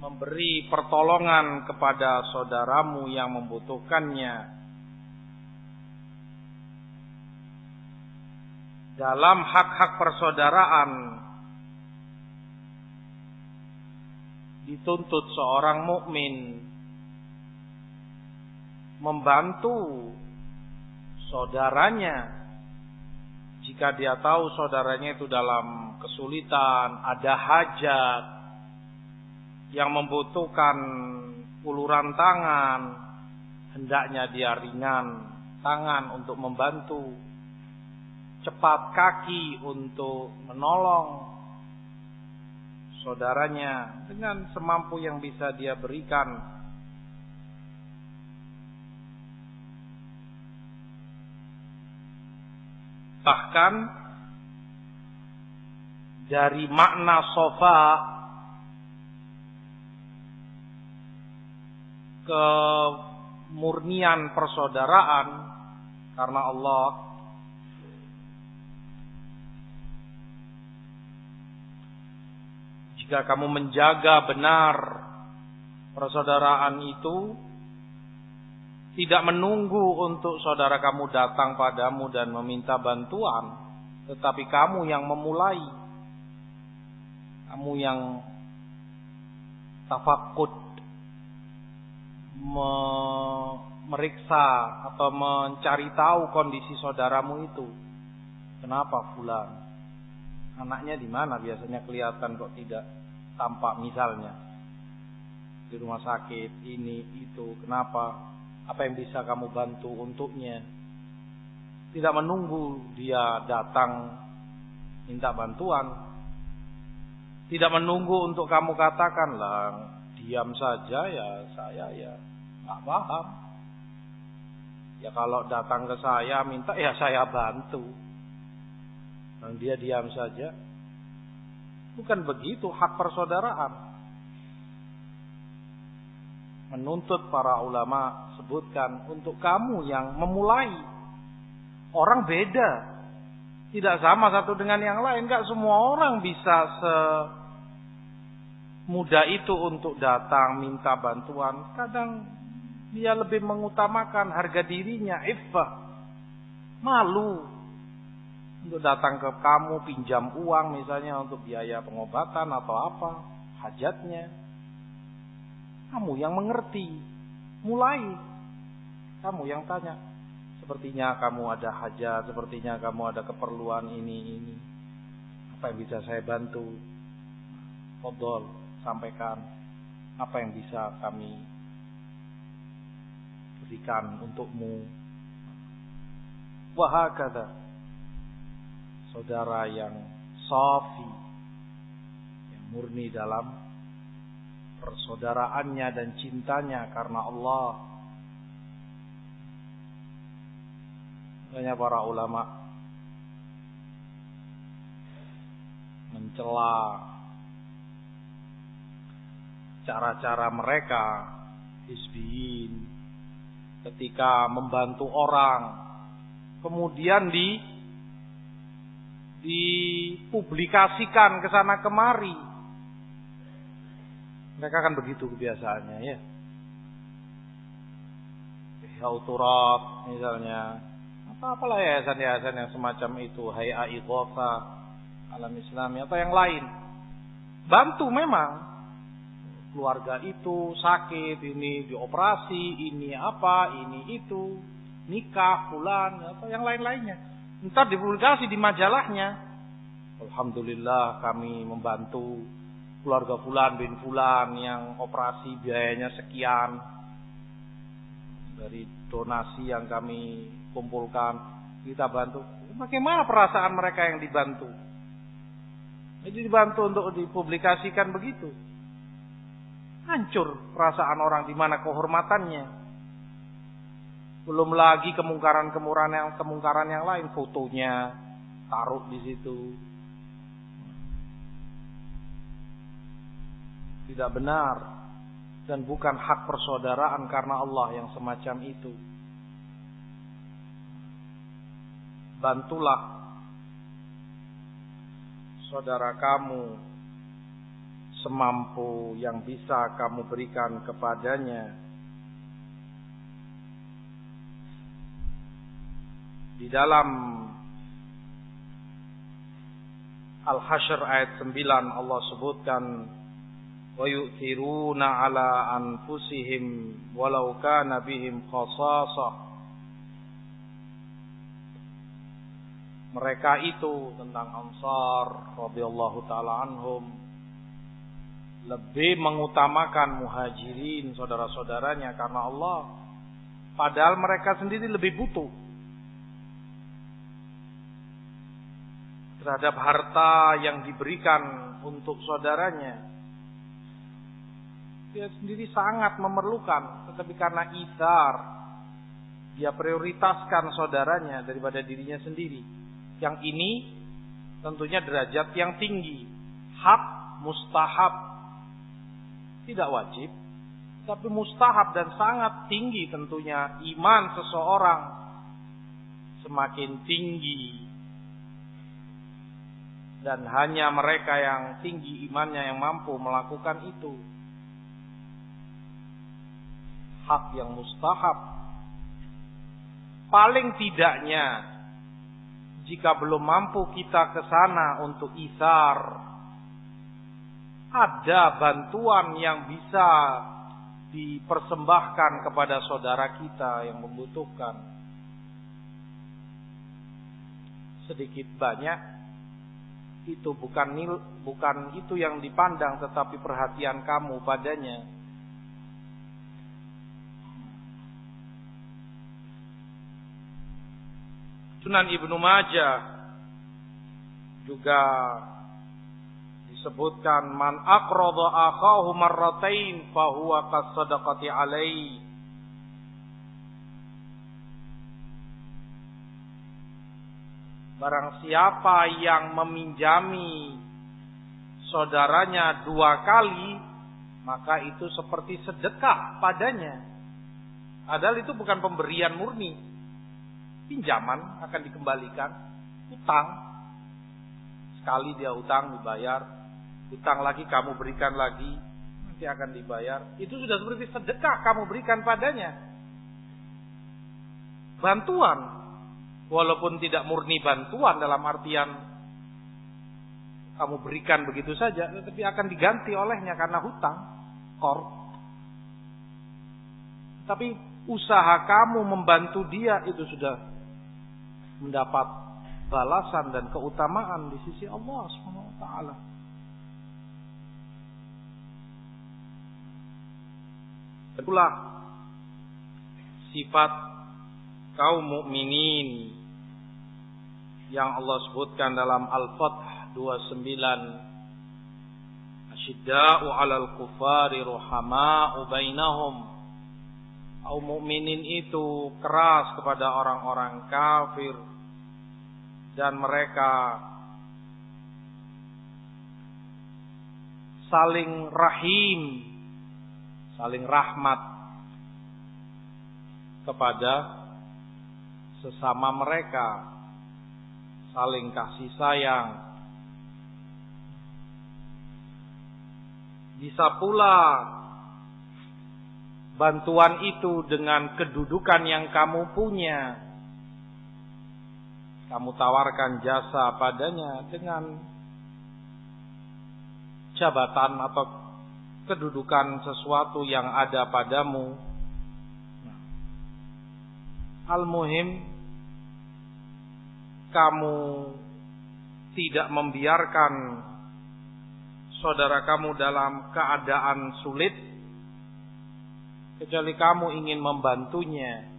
memberi pertolongan kepada saudaramu yang membutuhkannya. Dalam hak-hak persaudaraan dituntut seorang mukmin membantu saudaranya jika dia tahu saudaranya itu dalam kesulitan, ada hajat yang membutuhkan uluran tangan, hendaknya dia ringan tangan untuk membantu, cepat kaki untuk menolong saudaranya dengan semampu yang bisa dia berikan. Bahkan dari makna sofa kemurnian persaudaraan karena Allah, jika kamu menjaga benar persaudaraan itu, tidak menunggu untuk saudara kamu datang padamu dan meminta bantuan, tetapi kamu yang memulai, kamu yang tafakud, meriksa atau mencari tahu kondisi saudaramu itu. Kenapa fulan? Anaknya di mana? Biasanya kelihatan kok tidak tampak, misalnya di rumah sakit, ini itu. Kenapa? Apa yang bisa kamu bantu untuknya? Tidak menunggu dia datang minta bantuan. Tidak menunggu untuk kamu katakan, lah diam saja ya, saya ya nggak paham. Ya kalau datang ke saya minta ya saya bantu. Dan dia diam saja. Bukan begitu hak persaudaraan. Menuntut para ulama sebutkan untuk kamu yang memulai. Orang beda, tidak sama satu dengan yang lain. Gak semua orang bisa semudah itu untuk datang minta bantuan. Kadang dia lebih mengutamakan harga dirinya, iffah, malu untuk datang ke kamu pinjam uang misalnya untuk biaya pengobatan atau apa hajatnya. Kamu yang mengerti, mulai. Kamu yang tanya. Sepertinya kamu ada hajat, sepertinya kamu ada keperluan ini. Apa yang bisa saya bantu? Fadhol, sampaikan. Apa yang bisa kami berikan untukmu? Wahakadha. Saudara yang safi, yang murni dalam persaudaraannya dan cintanya karena Allah. Banyak para ulama mencela cara-cara mereka hizbiyin ketika membantu orang, kemudian dipublikasikan ke sana kemari. Mereka kan begitu kebiasaannya, ya. Ihya-Uturat misalnya, apalah yayasan-yayasan yang semacam itu, Hay'a Ighatha Alam Islami atau yang lain. Bantu memang. Keluarga itu sakit, ini dioperasi, ini apa, ini itu, nikah, fulan atau yang lain-lainnya. Entar dipublikasi di majalahnya. Alhamdulillah kami membantu keluarga fulan bin fulan yang operasi biayanya sekian dari donasi yang kami kumpulkan, kita bantu. Bagaimana perasaan mereka yang dibantu? Jadi dibantu untuk dipublikasikan begitu. Hancur perasaan orang, di mana kehormatannya. Belum lagi kemungkaran yang lain, fotonya taruh di situ. Tidak benar dan bukan hak persaudaraan karena Allah yang semacam itu. Bantulah saudara kamu semampu yang bisa kamu berikan kepadanya. Di dalam Al-Hasyr ayat 9 Allah sebutkan, wa yu'thiruna ala anfusihim walau kana bihim khasasah. mereka itu tentang Ansar radhiyallahu taala anhum lebih mengutamakan Muhajirin saudara-saudaranya karena Allah, padahal mereka sendiri lebih butuh terhadap harta yang diberikan untuk saudaranya. Dia sendiri sangat memerlukan, tetapi karena itsar dia prioritaskan saudaranya daripada dirinya sendiri. Yang ini tentunya derajat yang tinggi, hak mustahab, tidak wajib, tapi mustahab dan sangat tinggi tentunya. Iman seseorang semakin tinggi, dan hanya mereka yang tinggi imannya yang mampu melakukan itu. Hak yang mustahab, paling tidaknya jika belum mampu kita ke sana untuk itsar, ada bantuan yang bisa dipersembahkan kepada saudara kita yang membutuhkan. Sedikit banyak itu bukan itu yang dipandang, tetapi perhatian kamu padanya. Sunan Ibnu Majah juga disebutkan, man aqrada akhahu marratain fahuwa kasadaqati alaihi. Barang siapa yang meminjami saudaranya 2 kali, maka itu seperti sedekah padanya. Padahal itu bukan pemberian murni. Pinjaman akan dikembalikan, utang. Sekali dia utang dibayar, utang lagi kamu berikan lagi, nanti akan dibayar. Itu sudah seperti sedekah kamu berikan padanya. Bantuan, walaupun tidak murni bantuan dalam artian kamu berikan begitu saja, tetapi akan diganti olehnya karena hutang, qard. Tapi usaha kamu membantu dia itu sudah mendapat balasan dan keutamaan di sisi Allah Subhanahu wa taala. Itulah sifat kaum mukminin yang Allah sebutkan dalam Al-Fath 29. Asyidda'u 'alal kufari ruhama'u bainahum. Kaum mukminin itu keras kepada orang-orang kafir dan mereka saling rahim, saling rahmat kepada sesama mereka, saling kasih sayang. Bisa pula bantuan itu dengan kedudukan yang kamu punya. Kamu tawarkan jasa padanya dengan jabatan atau kedudukan sesuatu yang ada padamu. Al-muhim, kamu tidak membiarkan saudara kamu dalam keadaan sulit, kecuali kamu ingin membantunya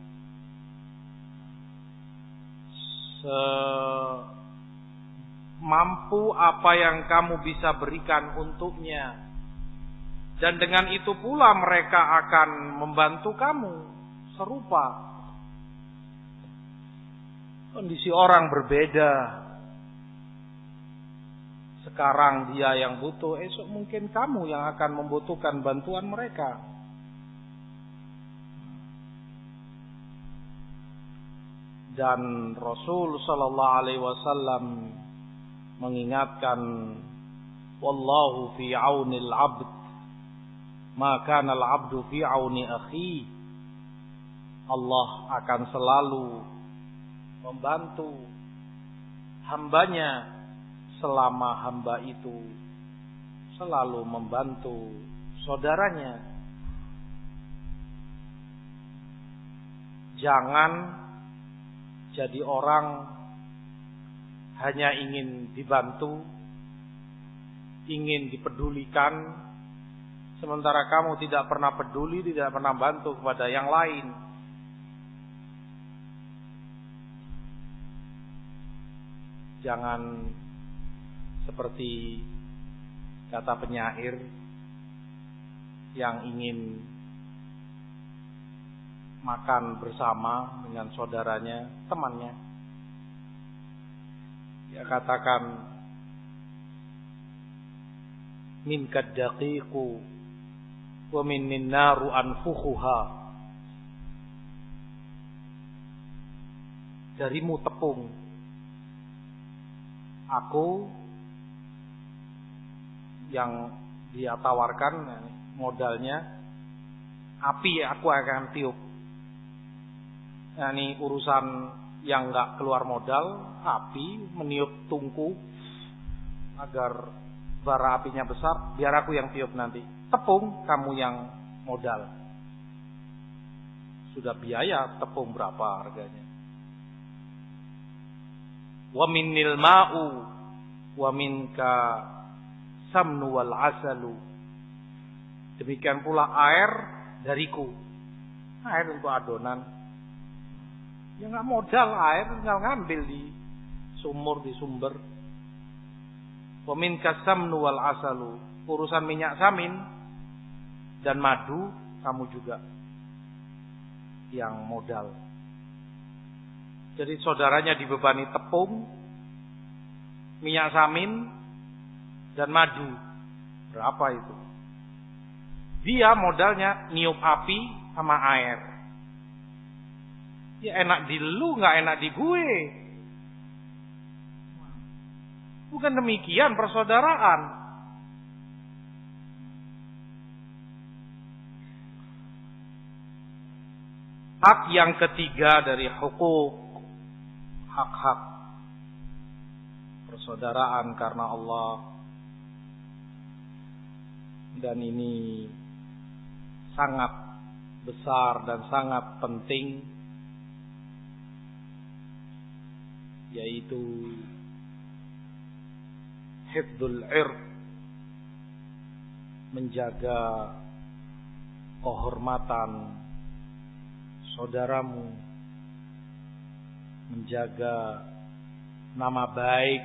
semampu apa yang kamu bisa berikan untuknya. Dan dengan itu pula mereka akan membantu kamu serupa. Kondisi orang berbeda. Sekarang dia yang butuh, esok mungkin kamu yang akan membutuhkan bantuan mereka. Dan Rasul sallallahu alaihi wasallam mengingatkan, wallahu fi aunil 'abd ma kana al-'abdu fi auni akhi. Allah akan selalu membantu hambanya selama hamba itu selalu membantu saudaranya. Jangan jadi orang hanya ingin dibantu, ingin dipedulikan, sementara kamu tidak pernah peduli, tidak pernah bantu kepada yang lain. Jangan seperti kata penyair yang ingin makan bersama dengan saudaranya, temannya. Dia katakan, min kaddaqiqu wa minnin naru anfukhuha. Darimu tepung, aku yang dia tawarkan modalnya api, aku akan tiup. Nah, ini urusan yang nggak keluar modal, api meniup tungku agar bara apinya besar, biar aku yang tiup nanti. Tepung kamu yang modal. Sudah biaya tepung berapa harganya? Wa minnil ma'u wa minka samnu wal asalu. Demikian pula air dariku. Air untuk adonan. Ya nggak modal air, tinggal ngambil di sumur, di sumber. Wa minka samnu wal asalu. Urusan minyak samin dan madu kamu juga yang modal. Jadi saudaranya dibebani tepung, minyak samin, dan madu. Berapa itu? Dia modalnya niup api sama air. Ya enak di lu, gak enak di gue. Bukan demikian persaudaraan. Hak yang ketiga dari hukuk, hak-hak persaudaraan karena Allah, dan ini sangat besar dan sangat penting, yaitu hifdzul ird, menjaga kehormatan saudaramu, menjaga nama baik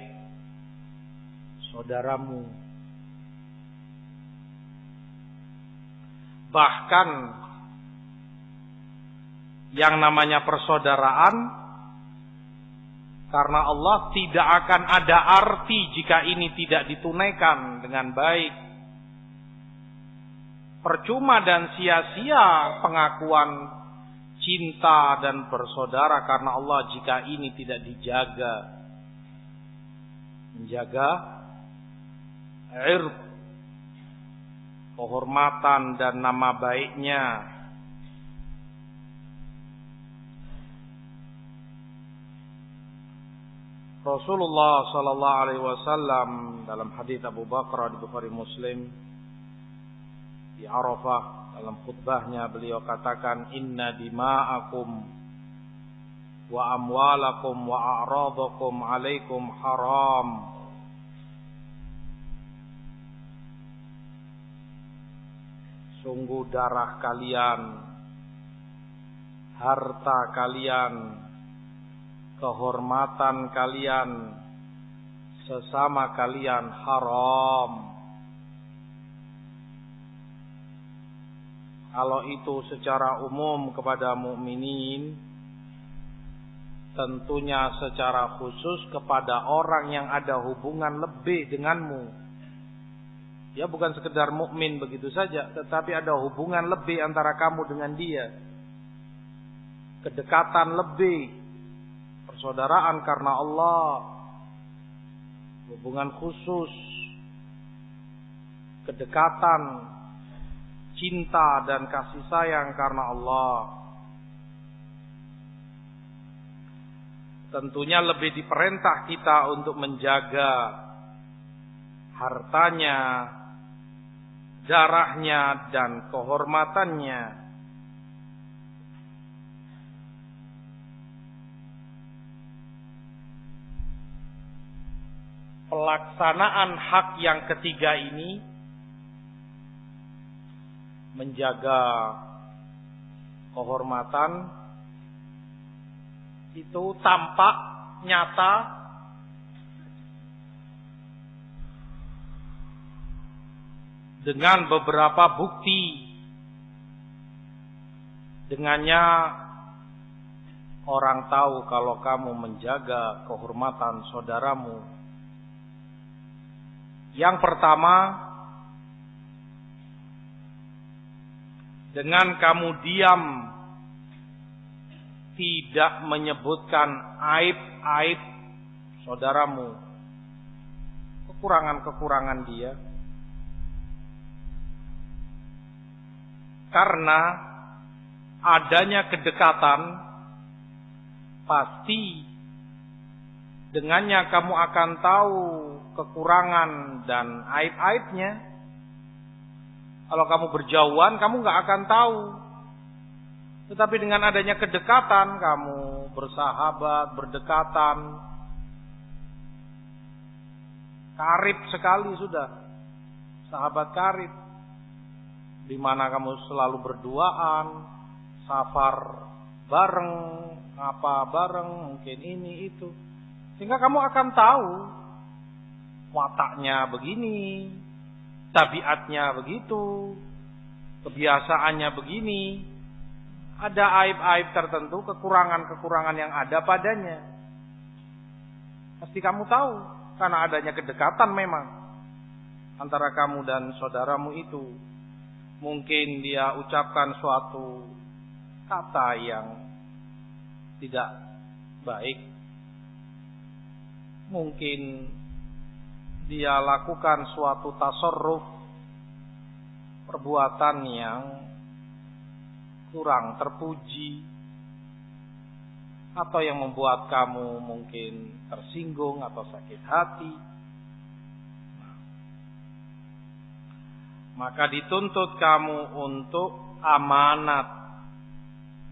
saudaramu. Bahkan yang namanya persaudaraan karena Allah tidak akan ada arti jika ini tidak ditunaikan dengan baik. Percuma dan sia-sia pengakuan cinta dan bersaudara karena Allah jika ini tidak dijaga. Menjaga ird, kehormatan dan nama baiknya. Rasulullah sallallahu alaihi wasallam dalam hadis Abu Bakar di Bukhari Muslim di Arafah, dalam khutbahnya beliau katakan, inna dima'akum wa amwalakum wa a'radakum alaikum haram. Sungguh darah kalian, harta kalian, kehormatan kalian, sesama kalian haram. Kalau itu secara umum kepada mukminin, tentunya secara khusus kepada orang yang ada hubungan lebih denganmu. Ya, bukan sekedar mukmin begitu saja, tetapi ada hubungan lebih antara kamu dengan dia. Kedekatan lebih, persaudaraan karena Allah, hubungan khusus, kedekatan, cinta dan kasih sayang karena Allah. Tentunya lebih diperintah kita untuk menjaga hartanya, darahnya, dan kehormatannya. pelaksanaan hak yang ketiga ini, menjaga kehormatan, itu tampak nyata dengan beberapa bukti. Dengannya orang tahu kalau kamu menjaga kehormatan saudaramu. Yang pertama, dengan kamu diam, tidak menyebutkan aib-aib saudaramu, kekurangan-kekurangan dia. Karena adanya kedekatan, pasti dengannya kamu akan tahu kekurangan dan aib-aibnya. Kalau kamu berjauhan, kamu nggak akan tahu. Tetapi dengan adanya kedekatan, kamu bersahabat, berdekatan, karib sekali sudah, sahabat karib, di mana kamu selalu berduaan, safar bareng, apa bareng, mungkin ini itu, sehingga kamu akan tahu wataknya begini, tabiatnya begitu, kebiasaannya begini. Ada aib-aib tertentu, kekurangan-kekurangan yang ada padanya. Pasti kamu tahu, karena adanya kedekatan memang antara kamu dan saudaramu itu. Mungkin dia ucapkan suatu kata yang tidak baik. Mungkin dia lakukan suatu tasarruf, perbuatan yang kurang terpuji, atau yang membuat kamu mungkin tersinggung atau sakit hati. Maka dituntut kamu untuk amanat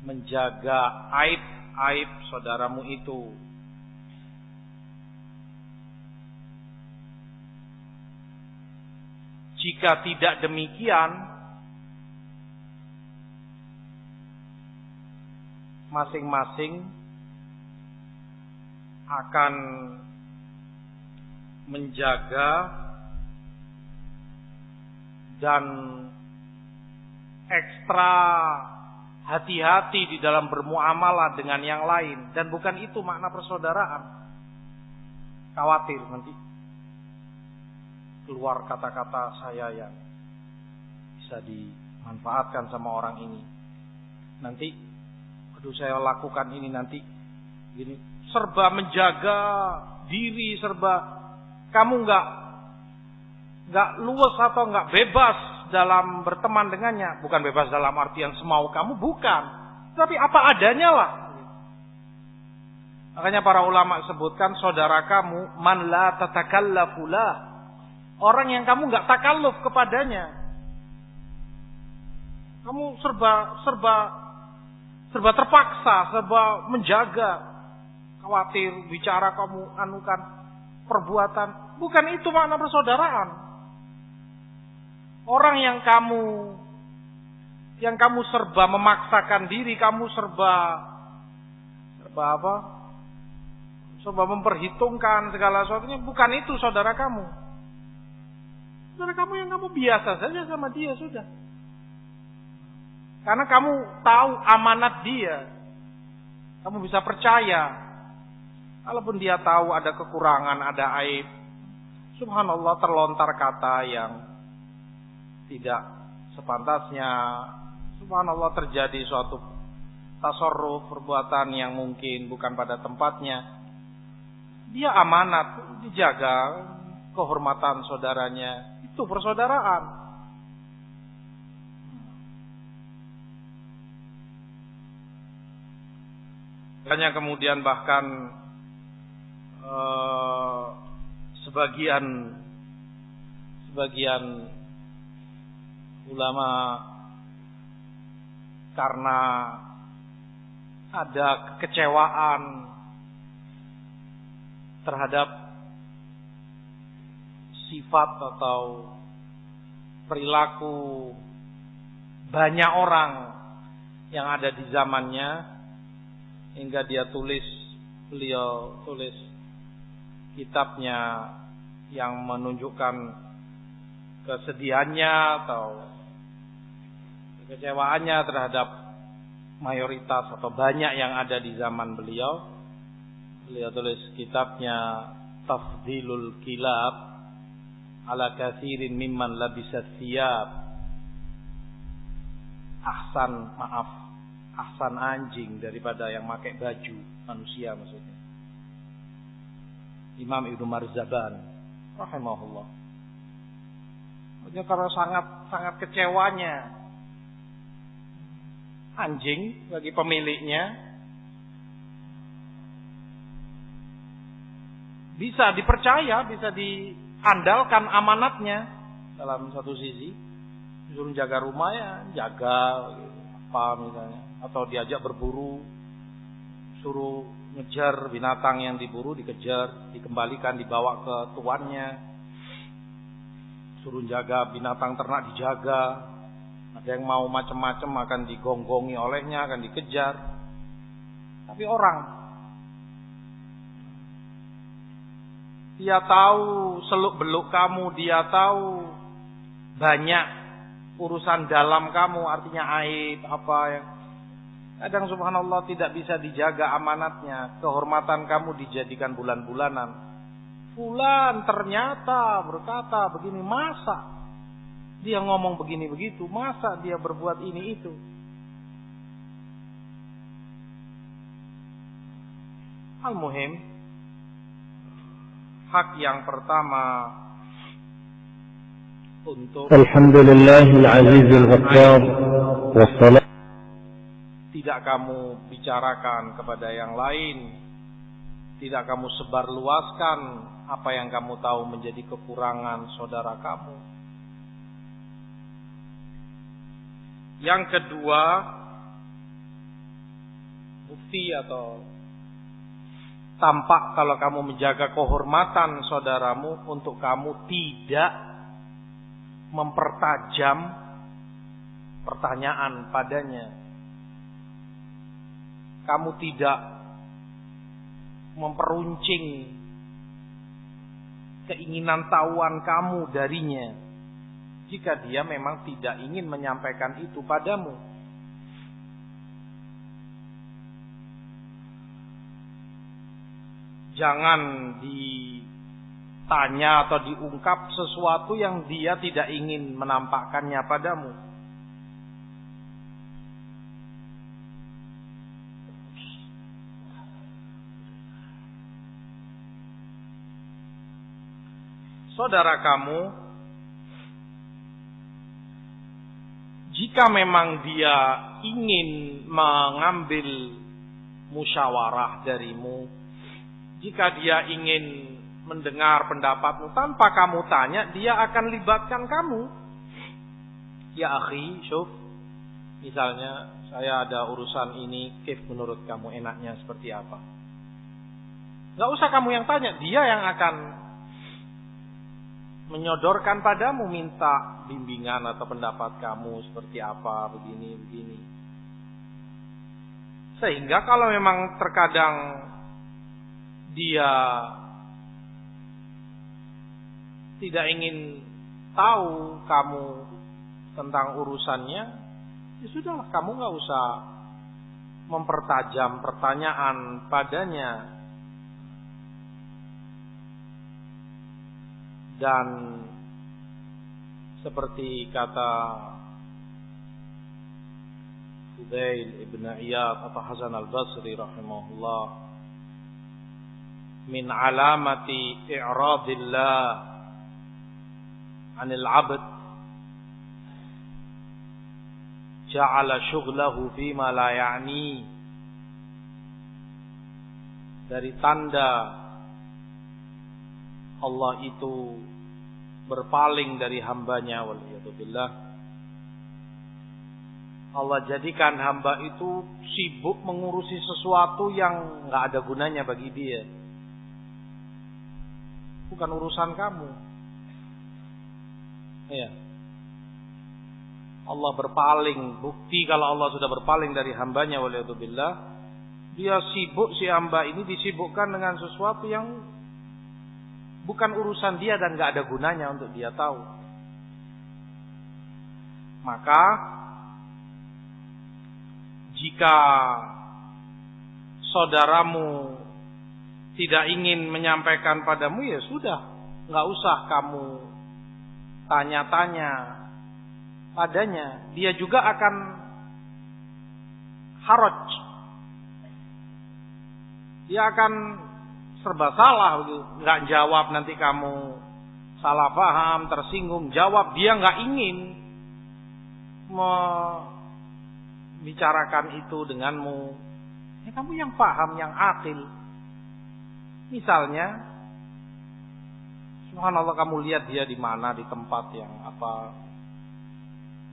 menjaga aib-aib saudaramu itu. Jika tidak demikian, masing-masing akan menjaga dan ekstra hati-hati di dalam bermuamalah dengan yang lain. Dan bukan itu makna persaudaraan. Khawatir nanti keluar kata-kata saya yang bisa dimanfaatkan sama orang ini. Nanti, aduh saya lakukan ini nanti gini. Serba menjaga diri, serba kamu nggak luwes atau nggak bebas dalam berteman dengannya. Bukan bebas dalam artian semau kamu, bukan. Tapi apa adanya lah. Makanya para ulama sebutkan saudara kamu man la tatakallafu lah. Orang yang kamu nggak takalluf kepadanya. Kamu serba terpaksa, serba menjaga. Khawatir bicara kamu anukan perbuatan. Bukan itu makna persaudaraan. Orang yang kamu serba memaksakan diri, kamu serba apa? Serba memperhitungkan segala sesuatunya, bukan itu saudara kamu. Saudara kamu yang kamu biasa saja sama dia sudah. Karena kamu tahu amanat dia. Kamu bisa percaya. Kalaupun dia tahu ada kekurangan, ada aib, subhanallah terlontar kata yang tidak sepantasnya. Subhanallah terjadi suatu tasarruf, perbuatan yang mungkin bukan pada tempatnya. Dia amanat, dijaga kehormatan saudaranya. Itu persaudaraan. Hanya kemudian bahkan sebagian ulama karena ada kekecewaan terhadap sifat atau perilaku banyak orang yang ada di zamannya, hingga beliau tulis kitabnya yang menunjukkan kesedihannya atau kekecewaannya terhadap mayoritas atau banyak yang ada di zaman beliau. Beliau tulis kitabnya Tafdilul Kilab ala katsirin mimman labisat thiyab. Ahsan anjing daripada yang pakai baju manusia, maksudnya. Imam Ibnu Marzaban rahimahullah. Maksudnya karena sangat kecewanya anjing bagi pemiliknya, bisa dipercaya, bisa diandalkan amanatnya dalam satu sisi. Disuruh jaga rumah, ya jaga apa misalnya, atau diajak berburu, suruh ngejar binatang yang diburu, dikejar, dikembalikan, dibawa ke tuannya. Suruh jaga binatang ternak, dijaga. Ada yang mau macam-macam akan digonggongi olehnya, akan dikejar. Tapi orang, dia tahu seluk-beluk kamu, dia tahu banyak urusan dalam kamu, artinya aib apa yang kadang subhanallah tidak bisa dijaga amanatnya. Kehormatan kamu dijadikan bulan-bulanan. Fulan ternyata berkata begini, masa dia ngomong begini begitu, masa dia berbuat ini itu. Al-muhim, hak yang pertama untuk Alhamdulillahil Azizil Ghaffar wassalam, tidak kamu bicarakan kepada yang lain, tidak kamu sebarluaskan apa yang kamu tahu menjadi kekurangan saudara kamu. Yang kedua, bukti atau tampak kalau kamu menjaga kehormatan saudaramu untuk kamu tidak mempertajam pertanyaan padanya. Kamu tidak memperuncing keinginan tahuan kamu darinya, jika dia memang tidak ingin menyampaikan itu padamu. Jangan ditanya atau diungkap sesuatu yang dia tidak ingin menampakkannya padamu. Saudara kamu, jika memang dia ingin mengambil musyawarah darimu, jika dia ingin mendengar pendapatmu tanpa kamu tanya, dia akan libatkan kamu. Ya akhi, syuf, misalnya saya ada urusan ini, kif menurut kamu enaknya seperti apa? Gak usah kamu yang tanya, dia yang akan menyodorkan padamu, minta bimbingan atau pendapat kamu seperti apa, begini. Sehingga kalau memang terkadang dia tidak ingin tahu kamu tentang urusannya, ya sudahlah, kamu gak usah mempertajam pertanyaan padanya. Dan seperti kata Fudail ibn Iyad atau Hasan al-Basri rahimahullah, min alamati i'radillah anil abd ja'ala syughlahu fima la ya'ni. Dari tanda Allah itu berpaling dari hambanya, waliyadzubillah, Allah jadikan hamba itu sibuk mengurusi sesuatu yang gak ada gunanya bagi dia. Bukan urusan kamu. Ya. Allah berpaling, bukti kalau Allah sudah berpaling dari hambanya, waliyadzubillah, dia sibuk, si hamba ini disibukkan dengan sesuatu yang bukan urusan dia dan gak ada gunanya untuk dia tahu. Maka jika saudaramu tidak ingin menyampaikan padamu, ya sudah, gak usah kamu tanya-tanya padanya. Dia juga akan haraj, dia akan serba salah, nggak jawab, nanti kamu salah paham, tersinggung. Jawab, dia nggak ingin membicarakan itu denganmu. Ya kamu yang paham, yang akil. Misalnya, subhanallah, kamu lihat dia di mana, di tempat yang apa,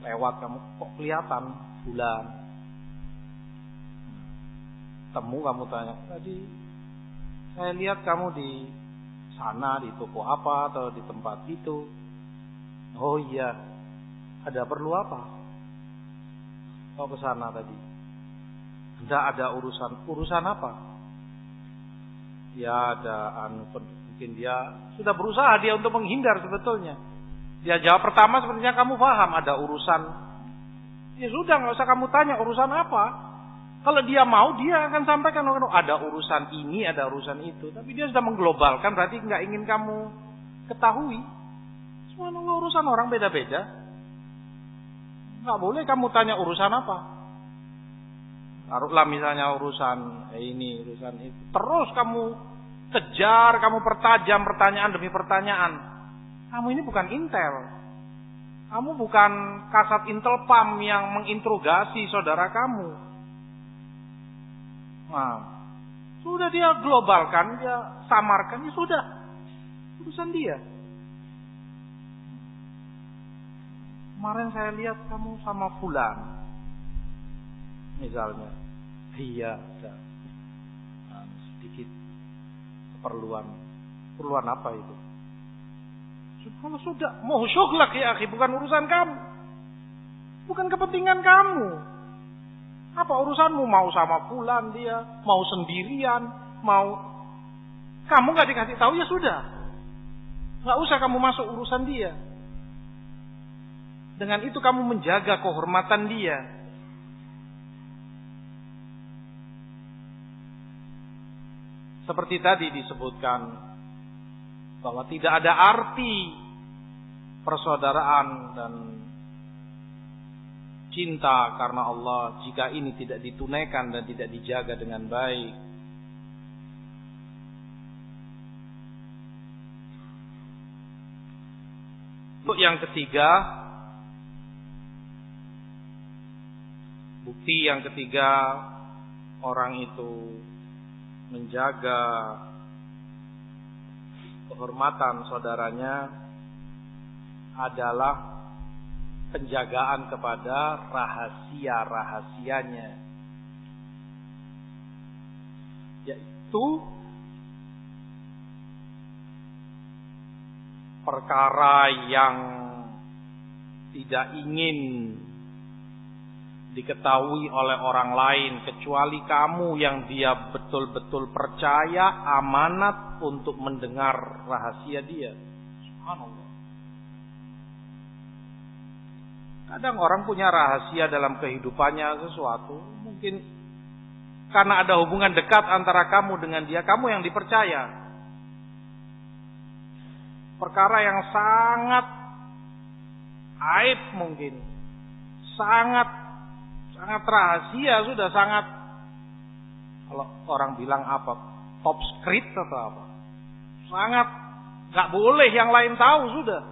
lewat, kamu kok kelihatan bulan. Temu, kamu tanya, tadi saya lihat kamu di sana, di toko apa atau di tempat itu. Oh iya, ada perlu apa? Kau ke sana tadi? Tidak ada urusan. Urusan apa? Ya ada mungkin dia sudah berusaha dia untuk menghindar sebetulnya. Dia jawab pertama sepertinya kamu paham, ada urusan. Ya sudah, nggak usah kamu tanya urusan apa. Kalau dia mau, dia akan sampaikan, ada urusan ini, ada urusan itu. Tapi dia sudah mengglobalkan, berarti nggak ingin kamu ketahui. Semua urusan orang beda-beda. Nggak boleh kamu tanya urusan apa. Taruhlah misalnya urusan ini, urusan itu. Terus kamu kejar, kamu pertajam pertanyaan demi pertanyaan. Kamu ini bukan intel. Kamu bukan kasat intelpam yang menginterogasi saudara kamu. Nah, sudah dia globalkan, dia samarkan, ya sudah, urusan dia. Kemarin saya lihat kamu sama fulan, misalnya. Iya, ada sedikit keperluan. Keperluan apa itu? Sudah, mau syuklak ya akhi, bukan urusan kamu. Bukan kepentingan kamu. Apa urusanmu, mau sama fulan dia, mau sendirian, mau kamu nggak dikasih tahu, ya sudah, nggak usah kamu masuk urusan dia. Dengan itu kamu menjaga kehormatan dia. Seperti tadi disebutkan bahwa tidak ada arti persaudaraan dan cinta karena Allah jika ini tidak ditunaikan dan tidak dijaga dengan baik. Untuk yang ketiga, bukti yang ketiga orang itu menjaga kehormatan saudaranya adalah penjagaan kepada rahasia-rahasianya, yaitu perkara yang tidak ingin diketahui oleh orang lain kecuali kamu yang dia betul-betul percaya, amanat untuk mendengar rahasia dia. Subhanallah. Kadang orang punya rahasia dalam kehidupannya sesuatu, mungkin karena ada hubungan dekat antara kamu dengan dia, kamu yang dipercaya. Perkara yang sangat aib mungkin, sangat rahasia, sudah sangat, kalau orang bilang apa, top secret atau apa, sangat nggak boleh yang lain tahu sudah.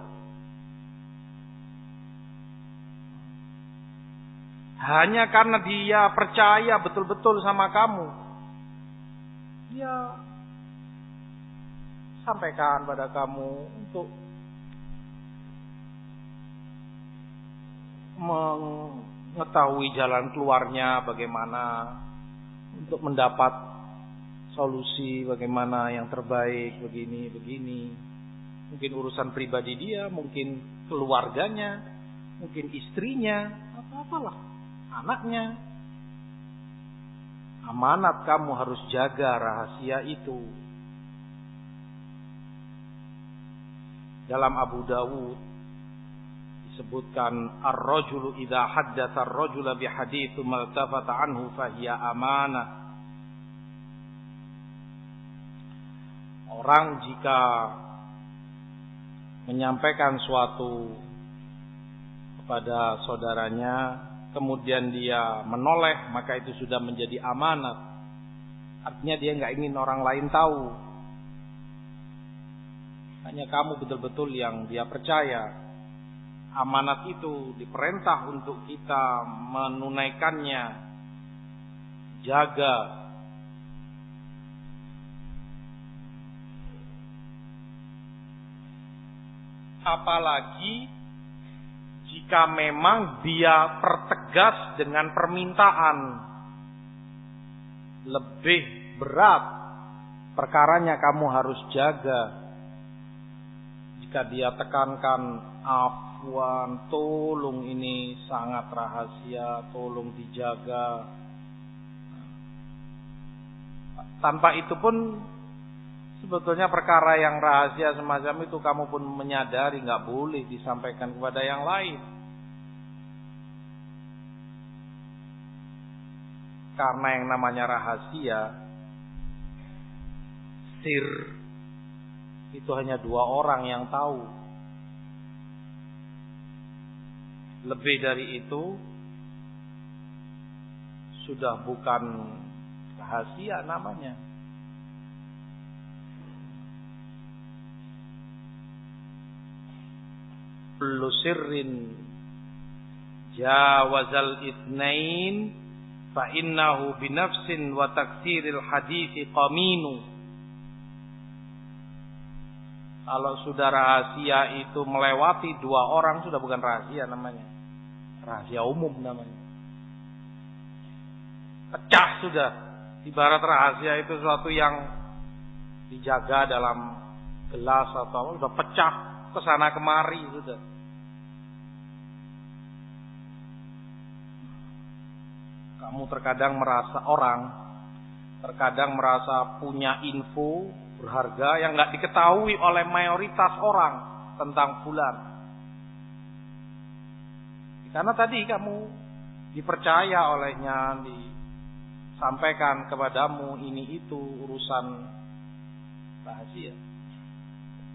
Hanya karena dia percaya betul-betul sama kamu, dia sampaikan pada kamu untuk mengetahui jalan keluarnya bagaimana, untuk mendapat solusi bagaimana yang terbaik, begini. Mungkin urusan pribadi dia, mungkin keluarganya, mungkin istrinya, apalah, anaknya. Amanat kamu harus jaga rahasia itu. Dalam Abu Dawud disebutkan ar-rajulu idza haddatsa ar-rajula bi haditsin maltafata anhu fahiya amanah. Orang jika menyampaikan suatu kepada saudaranya kemudian dia menoleh, maka itu sudah menjadi amanat. Artinya dia nggak ingin orang lain tahu. Hanya kamu betul-betul yang dia percaya. Amanat itu diperintah untuk kita menunaikannya. Jaga. Apalagi jika memang dia pertegas dengan permintaan. Lebih berat perkaranya kamu harus jaga. Jika dia tekankan, afwan, tolong ini sangat rahasia, tolong dijaga. Tanpa itu pun sebetulnya perkara yang rahasia semacam itu kamu pun menyadari nggak boleh disampaikan kepada yang lain. Karena yang namanya rahasia, sir, itu hanya 2 orang yang tahu. Lebih dari itu sudah bukan rahasia namanya. Kullu sirrin jawazal itsnain fa innahu binafsin wa taksiril hadithi qaminu. Kalau sudah rahasia itu melewati 2 orang sudah bukan rahasia namanya. Rahasia umum namanya. Pecah sudah. Ibarat rahasia itu sesuatu yang dijaga dalam gelas atau sudah pecah kesana kemari sudah. Kamu terkadang merasa punya info berharga yang nggak diketahui oleh mayoritas orang tentang fulan. Karena tadi kamu dipercaya olehnya, disampaikan kepadamu ini itu urusan rahasia.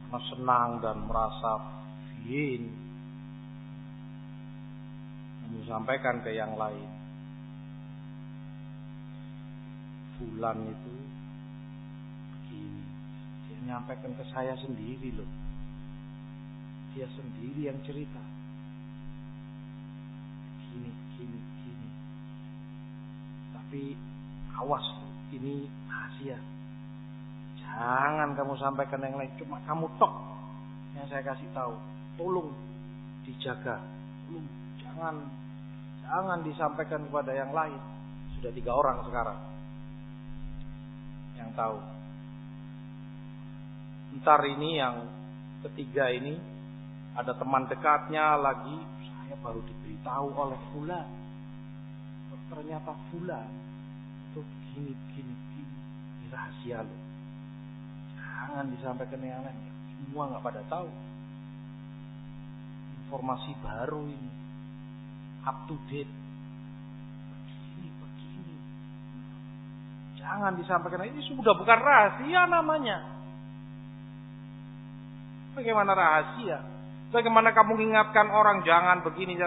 Karena senang dan merasa ingin kamu sampaikan ke yang lain. Fulan itu begini, dia menyampaikan ke saya sendiri loh. Dia sendiri yang cerita. Gini. Tapi awas, ini rahasia. Jangan kamu sampaikan yang lain, cuma kamu tok yang saya kasih tahu. Tolong dijaga. Tolong jangan disampaikan kepada yang lain. Sudah 3 orang sekarang yang tahu. Ntar ini yang ketiga ini ada teman dekatnya lagi, saya baru diberitahu oleh fulan. Ternyata fulan itu gini. Ini rahasia loh. Jangan disampaikan yang lain. Semua nggak pada tahu. Informasi baru ini, up to date. Begini. Jangan disampaikan. Ini sudah bukan rahasia namanya. Bagaimana rahasia? Bagaimana kamu mengingatkan orang jangan begini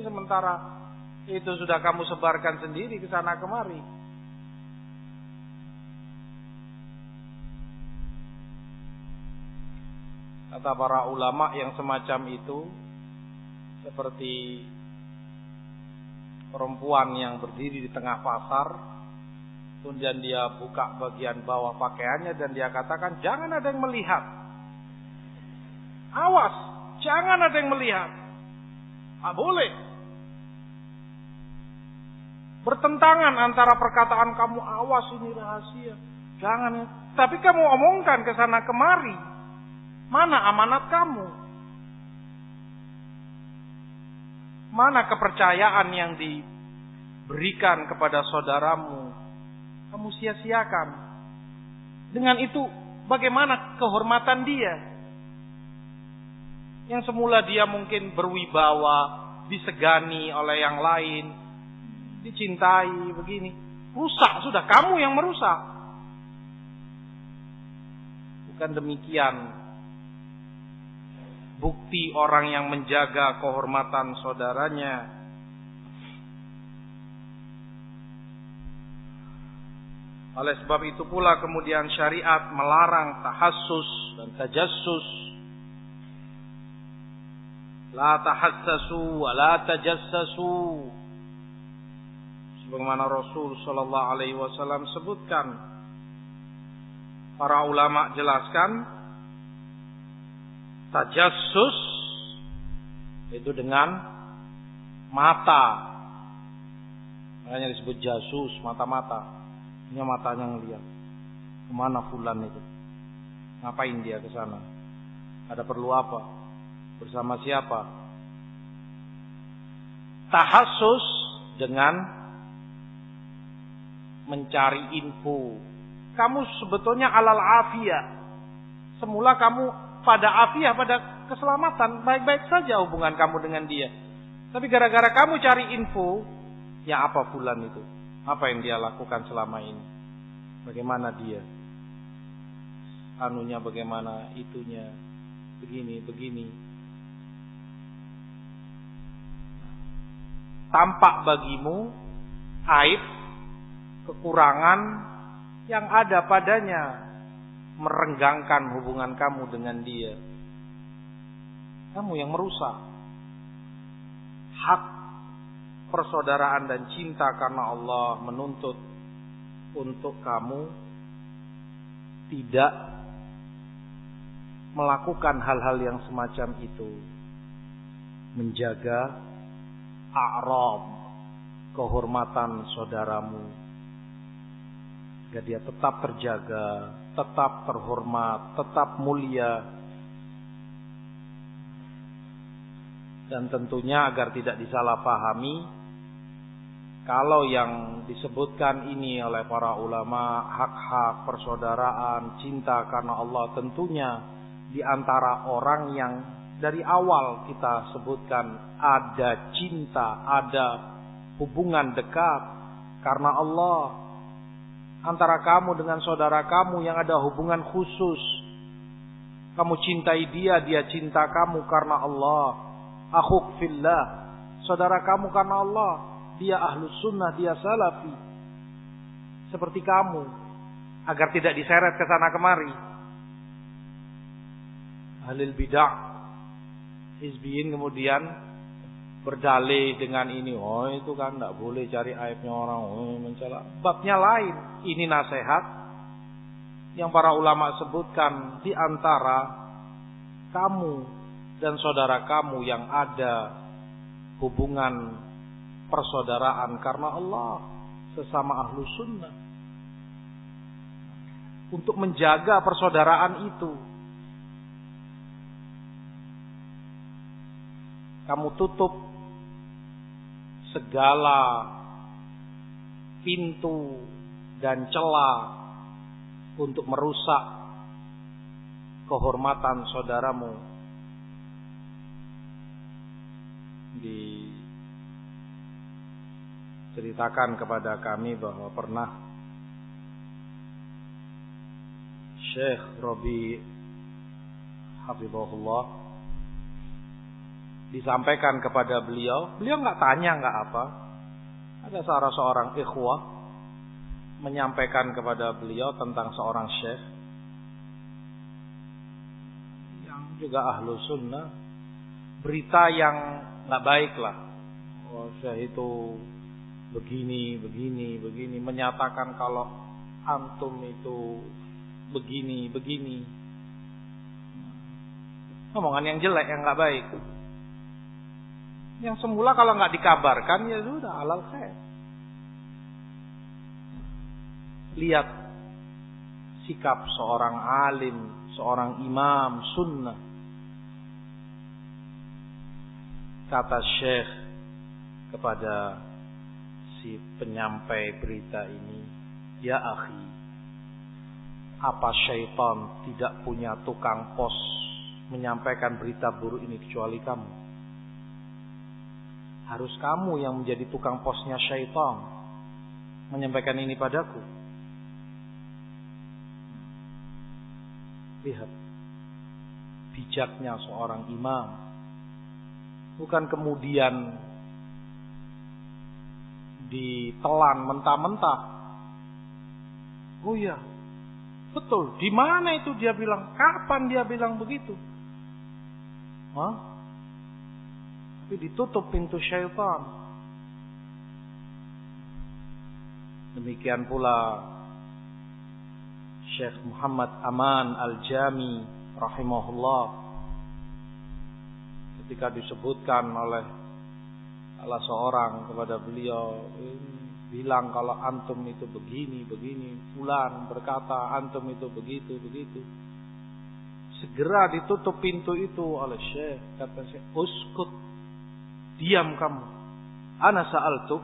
sementara itu sudah kamu sebarkan sendiri ke sana kemari. Kata para ulama yang semacam itu seperti perempuan yang berdiri di tengah pasar, kemudian dia buka bagian bawah pakaiannya dan dia katakan jangan ada yang melihat. Awas, jangan ada yang melihat. Boleh. Bertentangan antara perkataan kamu, awas ini rahasia. Jangan. Tapi kamu omongkan ke sana kemari. Mana amanat kamu? Mana kepercayaan yang diberikan kepada saudaramu? Kamu sia-siakan. Dengan itu, bagaimana kehormatan dia? Yang semula dia mungkin berwibawa, disegani oleh yang lain, dicintai begini. Rusak sudah, kamu yang merusak. Bukan demikian. Bukti orang yang menjaga kehormatan saudaranya. Oleh sebab itu pula kemudian syariat melarang tahassus dan tajassus. La tahassasu wa la tajassasu. Sebagaimana Rasul sallallahu alaihi wasallam sebutkan. Para ulama jelaskan tajassus itu dengan mata. Makanya disebut jasus, mata-mata. Ini matanya ngelihat. Kemana fulan itu? Ngapain dia ke sana? Ada perlu apa? Bersama siapa? Tahassus dengan mencari info. Kamu sebetulnya alal afiyah. Semula kamu pada afiyah, pada keselamatan, baik-baik saja hubungan kamu dengan dia. Tapi gara-gara kamu cari info, ya apa fulan itu? Apa yang dia lakukan selama ini? Bagaimana dia? Anunya bagaimana? Itunya begini. Tampak bagimu aib, kekurangan yang ada padanya, merenggangkan hubungan kamu dengan dia. Kamu yang merusak hak persaudaraan dan cinta karena Allah menuntut untuk kamu tidak melakukan hal-hal yang semacam itu. Menjaga a'rab, kehormatan saudaramu, agar dia tetap terjaga, tetap terhormat, tetap mulia. Dan tentunya agar tidak disalahpahami, kalau yang disebutkan ini oleh para ulama, hak-hak persaudaraan, cinta karena Allah, tentunya di antara orang yang dari awal kita sebutkan ada cinta, ada hubungan dekat karena Allah. Antara kamu dengan saudara kamu yang ada hubungan khusus. Kamu cintai dia, dia cinta kamu karena Allah. Akhuk fillah, saudara kamu karena Allah. Dia ahlus sunnah, dia salafi. Seperti kamu. Agar tidak diseret ke sana kemari. Ahlul bid'ah, hizbiyin kemudian berdalih dengan ini. Oh itu kan tidak boleh cari aibnya orang. Oh mencela. Babnya lain. Ini nasihat yang para ulama sebutkan di antara kamu dan saudara kamu yang ada hubungan persaudaraan karena Allah, sesama ahlu sunnah, untuk menjaga persaudaraan itu. Kamu tutup segala pintu dan celah untuk merusak kehormatan saudaramu. Diceritakan kepada kami bahwa pernah Syekh Robi Hafizahullah disampaikan kepada beliau nggak tanya, nggak apa. Ada seorang ikhwah menyampaikan kepada beliau tentang seorang syekh yang juga ahlu sunnah, berita yang nggak baik lah. Oh, syekh itu begini, menyatakan kalau antum itu begini. Omongan yang jelek, yang nggak baik. Yang semula kalau nggak dikabarkan ya sudah alal khair. Lihat sikap seorang alim, seorang imam sunnah. Kata Syekh kepada si penyampai berita ini, ya akhi, apa syaitan tidak punya tukang pos menyampaikan berita buruk ini kecuali kamu? Harus kamu yang menjadi tukang posnya syaitan menyampaikan ini padaku. Lihat bijaknya seorang imam, bukan kemudian ditelan mentah-mentah. Oh ya, betul. Di mana itu dia bilang? Kapan dia bilang begitu? Tapi ditutup pintu syaitan. Demikian pula Syekh Muhammad Aman Al-Jami rahimahullah, ketika disebutkan oleh salah seorang kepada beliau, bilang kalau antum itu begini, fulan berkata antum itu begitu. Segera ditutup pintu itu oleh Syekh. Kata Syekh, uskut, diam kamu. Ana sa'altu,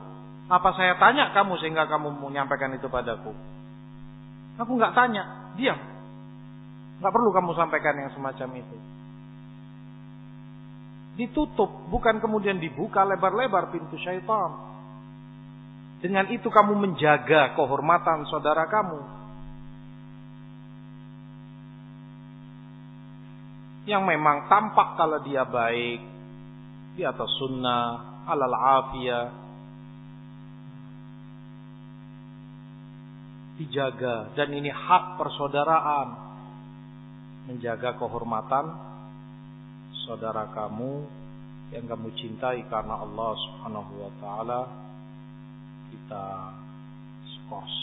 apa saya tanya kamu sehingga kamu menyampaikan itu padaku? Aku enggak tanya, diam. Enggak perlu kamu sampaikan yang semacam itu. Ditutup, bukan kemudian dibuka lebar-lebar pintu syaitan. Dengan itu kamu menjaga kehormatan saudara kamu. Yang memang tampak kalau dia baik, di atas sunnah, alal afiyah, dijaga. Dan ini hak persaudaraan, menjaga kehormatan saudara kamu yang kamu cintai karena Allah Subhanahu wa taala. Kita skors.